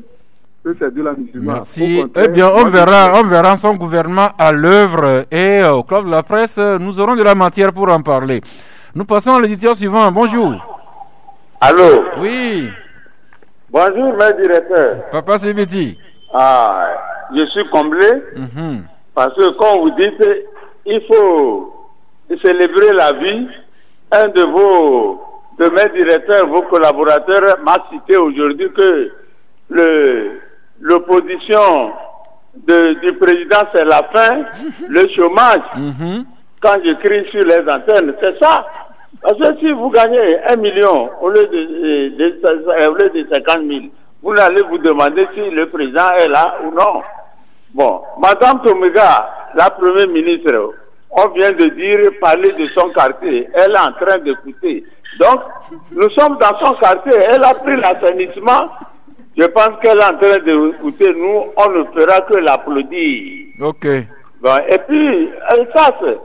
que c'est de l'amusement. Merci. Eh bien, on verra son gouvernement à l'œuvre et au Club de la Presse, nous aurons de la matière pour en parler. Nous passons à l'éditeur suivant. Bonjour. Allô? Oui. Bonjour, mon directeur. Papa Sibiti. Je suis comblé parce que quand vous dites il faut célébrer la vie, un de mes directeurs, vos collaborateurs m'a cité aujourd'hui que l'opposition du président c'est la faim, le chômage. Quand j'écris sur les antennes, c'est ça. Parce que si vous gagnez 1 million au lieu de 50 000, vous allez vous demander si le président est là ou non. Bon, Madame Tomega, la première ministre, on vient de parler de son quartier. Elle est en train d'écouter. Donc, nous sommes dans son quartier. Elle a pris l'assainissement. Je pense qu'elle est en train d'écouter. Nous, on ne fera que l'applaudir. Ok. Bon, et puis, ça, c'est...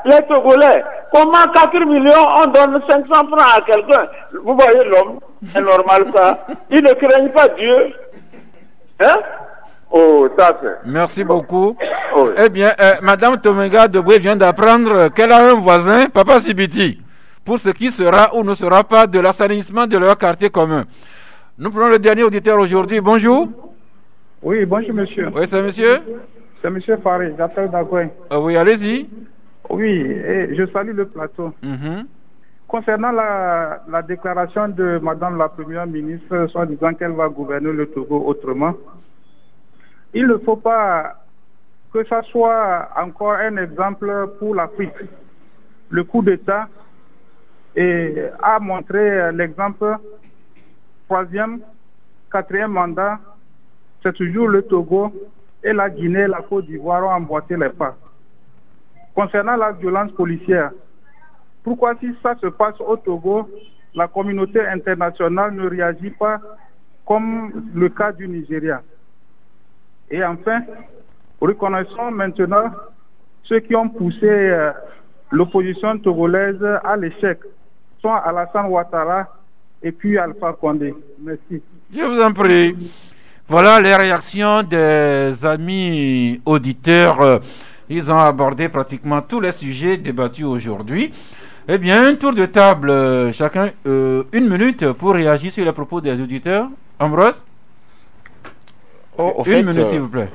les Togolais, comment 4 millions, on donne 500 francs à quelqu'un? Vous voyez l'homme, c'est normal ça. Il ne craignent pas Dieu. Oh, ça c'est... Merci beaucoup. Oui. Eh bien, Madame Tomega Deboué vient d'apprendre qu'elle a un voisin, Papa Sibiti, pour ce qui sera ou ne sera pas de l'assainissement de leur quartier commun. Nous prenons le dernier auditeur aujourd'hui. Bonjour. Oui, bonjour monsieur. Oui, c'est monsieur? C'est monsieur Farid, j'appelle d'Agouin. Oui, allez-y. Oui, et je salue le plateau. Concernant la déclaration de Madame la Première ministre, soit disant qu'elle va gouverner le Togo autrement, il ne faut pas que ça soit encore un exemple pour l'Afrique. Le coup d'État a montré l'exemple. 3e, 4e mandat, c'est toujours le Togo et la Guinée, la Côte d'Ivoire ont emboîté les pas. Concernant la violence policière, pourquoi si ça se passe au Togo, la communauté internationale ne réagit pas comme le cas du Nigeria? Et enfin, reconnaissons maintenant ceux qui ont poussé l'opposition togolaise à l'échec, sont Alassane Ouattara et puis Alpha Condé. Merci. Je vous en prie. Voilà les réactions des amis auditeurs. Ils ont abordé pratiquement tous les sujets débattus aujourd'hui. Eh bien, un tour de table, chacun 1 minute pour réagir sur les propos des auditeurs. Ambroise? Une minute, s'il vous plaît.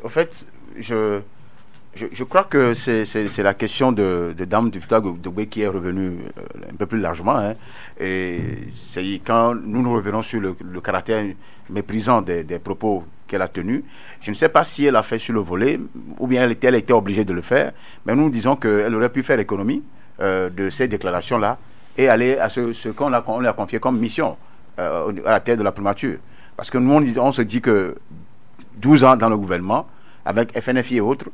Au fait, je crois que c'est la question de Dame Dufta Dogbe qui est revenue un peu plus largement. Et c'est quand nous revenons sur le caractère méprisant des propos qu'elle a tenus. Je ne sais pas si elle a fait sur le volet ou bien elle était obligée de le faire. Mais nous disons qu'elle aurait pu faire économie de ces déclarations-là et aller à ce qu'on lui a confié comme mission à la tête de la primature. Parce que nous, on se dit que 12 ans dans le gouvernement, avec FNFI et autres,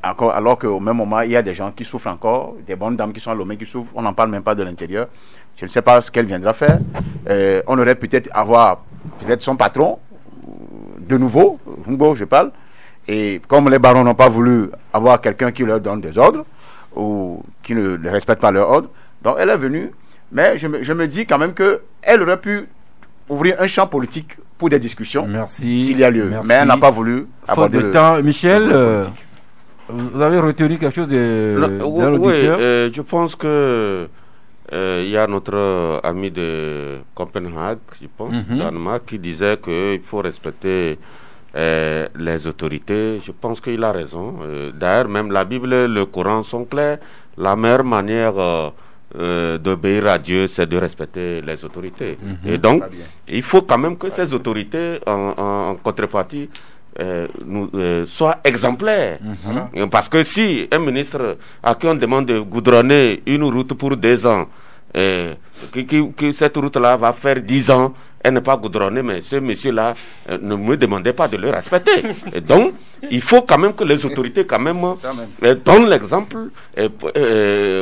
encore, alors qu'au même moment, il y a des gens qui souffrent encore, des bonnes dames qui sont à Lomé qui souffrent, on n'en parle même pas de l'intérieur. Je ne sais pas ce qu'elle viendra faire. On aurait peut-être son patron, de nouveau, Humbo, je parle, et comme les barons n'ont pas voulu avoir quelqu'un qui leur donne des ordres, ou qui ne respecte pas leurs ordres, donc elle est venue, mais je me dis quand même qu'elle aurait pu ouvrir un champ politique pour des discussions. Merci. S'il y a lieu. Merci. Mais elle n'a pas voulu aborder le temps. Michel, vous avez retenu quelque chose de l'auditeur? Oui, je pense que il y a notre ami de Copenhague, je pense, Danemark, qui disait qu'il faut respecter les autorités. Je pense qu'il a raison. D'ailleurs, même la Bible et le Coran sont clairs. La meilleure manière d'obéir à Dieu, c'est de respecter les autorités. Et donc, il faut quand même que ces autorités, en contrepartie, soient exemplaires. Parce que si un ministre à qui on demande de goudronner une route pour 2 ans, que cette route-là va faire 10 ans, elle n'est pas goudronnée, mais ce monsieur-là ne me demandait pas de le respecter. Et donc, il faut quand même que les autorités quand même donnent l'exemple,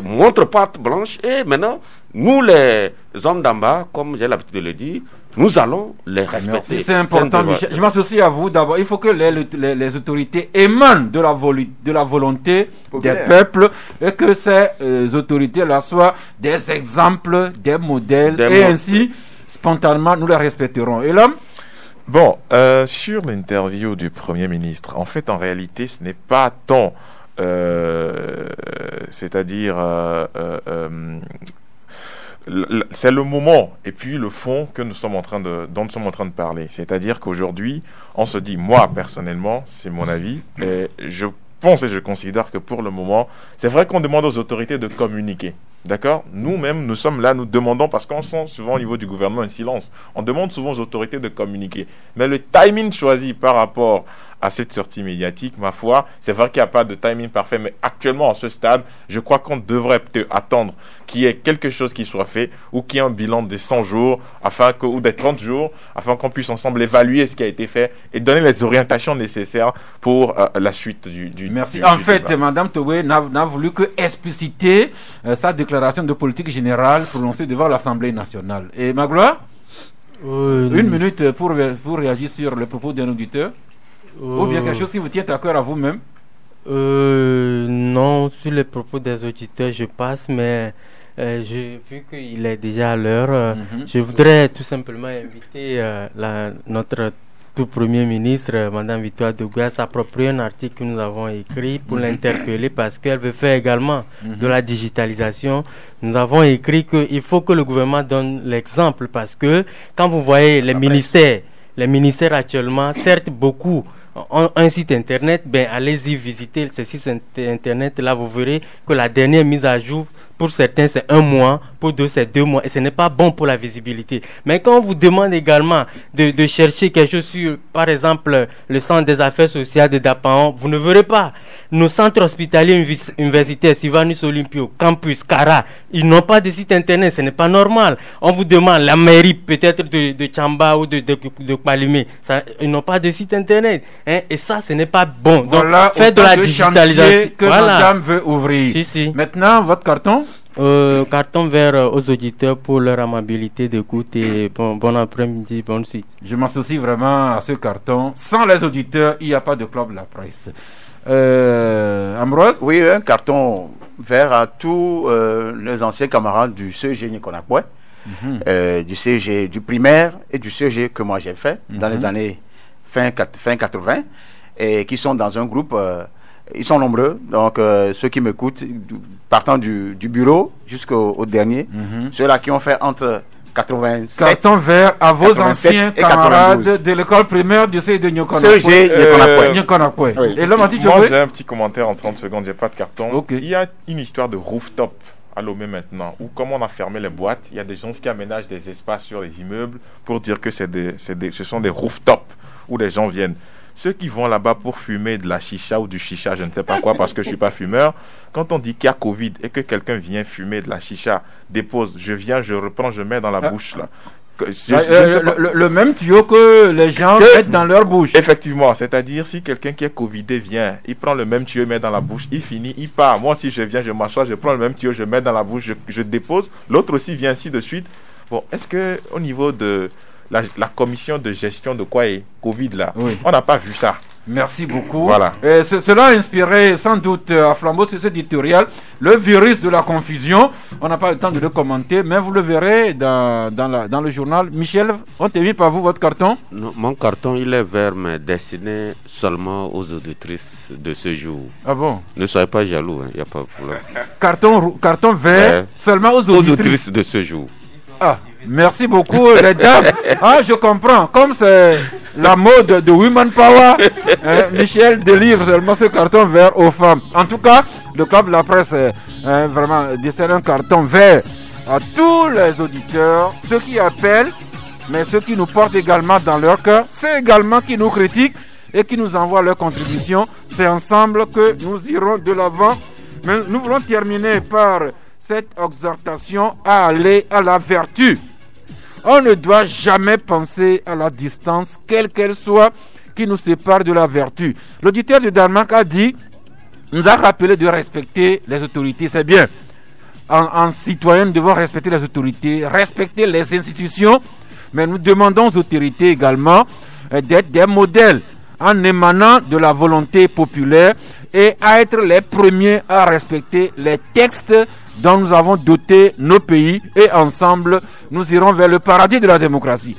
montrent patte blanche, et maintenant, nous les hommes d'en bas, comme j'ai l'habitude de le dire, nous allons les respecter. C'est important, Michel. Je m'associe à vous d'abord. Il faut que les autorités émanent de la volonté des peuples et que ces autorités-là soient des exemples, des modèles, et ainsi, spontanément, nous les respecterons. Et l'homme? Bon, sur l'interview du Premier ministre, en fait, en réalité, ce n'est pas tant, c'est-à-dire... c'est le moment et puis le fond que dont nous sommes en train de parler. C'est-à-dire qu'aujourd'hui, on se dit, moi personnellement, c'est mon avis, et je pense et je considère que pour le moment, c'est vrai qu'on demande aux autorités de communiquer. D'accord? Nous-mêmes, nous sommes là, nous demandons, parce qu'on sent souvent au niveau du gouvernement un silence. On demande souvent aux autorités de communiquer. Mais le timing choisi par rapport à cette sortie médiatique, ma foi, c'est vrai qu'il n'y a pas de timing parfait, mais actuellement, à ce stade, je crois qu'on devrait peut-être attendre qu'il y ait quelque chose qui soit fait, ou qu'il y ait un bilan des 100 jours, ou des 30 jours, afin qu'on puisse ensemble évaluer ce qui a été fait et donner les orientations nécessaires pour la suite du Merci. Du en fait, débat. Mme Tobé n'a voulu que expliciter sa déclaration de politique générale prononcée devant l'Assemblée nationale. Et Magloire, une minute pour réagir sur le propos d'un auditeur, ou bien quelque chose qui vous tient à cœur à vous-même. Non, sur les propos des auditeurs, je passe, mais vu qu'il est déjà à l'heure, je voudrais tout simplement inviter notre tout Premier ministre, Mme Victoire Douga, à s'approprier un article que nous avons écrit pour l'interpeller parce qu'elle veut faire également de la digitalisation. Nous avons écrit qu'il faut que le gouvernement donne l'exemple parce que quand vous voyez les ministères actuellement, certes beaucoup ont un site internet, allez-y visiter ce site internet, là vous verrez que la dernière mise à jour pour certains c'est 1 mois, pour d'autres c'est 2 mois et ce n'est pas bon pour la visibilité. Mais quand on vous demande également de chercher quelque chose sur, par exemple, le centre des affaires sociales de Dapaon, vous ne verrez pas. Nos centres hospitaliers universitaires, Sylvanus Olympio, Campus, Cara, ils n'ont pas de site internet, ce n'est pas normal. On vous demande, la mairie peut-être de Tchamba ou de Palimé, ils n'ont pas de site internet. Et ça, ce n'est pas bon. Donc, voilà, faites de la digitalisation que madame veut ouvrir. Si. Maintenant, votre carton? Carton vert aux auditeurs pour leur amabilité d'écoute et bon après-midi, bonne suite. Je m'associe vraiment à ce carton. Sans les auditeurs, il n'y a pas de club de la presse. Ambroise? Oui, un carton vert à tous les anciens camarades du CEG Nikonakwe, du CEG du primaire et du CEG que moi j'ai fait dans les années fin 80 et qui sont dans un groupe. Ils sont nombreux, donc ceux qui m'écoutent, partant du bureau jusqu'au dernier, ceux-là qui ont fait entre 87... Carton vert à vos anciens camarades de l'école primaire du CEG de Nikonakwe. Et là, moi j'ai un petit commentaire en 30 secondes, j'ai pas de carton. Okay. Il y a une histoire de rooftop à Lomé maintenant, où comme on a fermé les boîtes, il y a des gens qui aménagent des espaces sur les immeubles pour dire que ce sont des rooftops où les gens viennent. Ceux qui vont là-bas pour fumer de la chicha ou du chicha, je ne sais pas quoi, parce que je ne suis pas fumeur, quand on dit qu'il y a Covid et que quelqu'un vient fumer de la chicha, dépose, je viens, je reprends, je mets dans la bouche là. Le même tuyau que les gens mettent dans leur bouche. Effectivement, c'est-à-dire si quelqu'un qui est Covidé vient, il prend le même tuyau, il met dans la bouche, il finit, il part. Moi, si je viens, je m'assois, je prends le même tuyau, je mets dans la bouche, je dépose. L'autre aussi vient ainsi de suite. Bon, est-ce que au niveau de la commission de gestion de quoi est Covid là, on n'a pas vu ça. Merci beaucoup. Voilà. Cela a inspiré sans doute à Flambeau sur ce éditorial le virus de la confusion. On n'a pas le temps de le commenter, mais vous le verrez dans le journal. Michel, on termine par vous votre carton. Non, mon carton, il est vert, mais destiné seulement aux auditrices de ce jour. Ah bon? Ne soyez pas jaloux, il n'y a pas de problème. Carton vert, seulement aux auditrices de ce jour. Ah, merci beaucoup les dames. Ah, je comprends. Comme c'est la mode de Women Power, Michel délivre seulement ce carton vert aux femmes. En tout cas, le club de la presse vraiment décerne un carton vert à tous les auditeurs, ceux qui appellent, mais ceux qui nous portent également dans leur cœur, ceux également qui nous critiquent et qui nous envoient leurs contributions. C'est ensemble que nous irons de l'avant. Mais nous voulons terminer par cette exhortation à aller à la vertu. On ne doit jamais penser à la distance, quelle qu'elle soit, qui nous sépare de la vertu. L'auditeur du Danemark a dit, nous a rappelé de respecter les autorités, c'est bien. En citoyen, nous devons respecter les autorités, respecter les institutions, mais nous demandons aux autorités également d'être des modèles en émanant de la volonté populaire et à être les premiers à respecter les textes dont nous avons doté nos pays, et ensemble nous irons vers le paradis de la démocratie.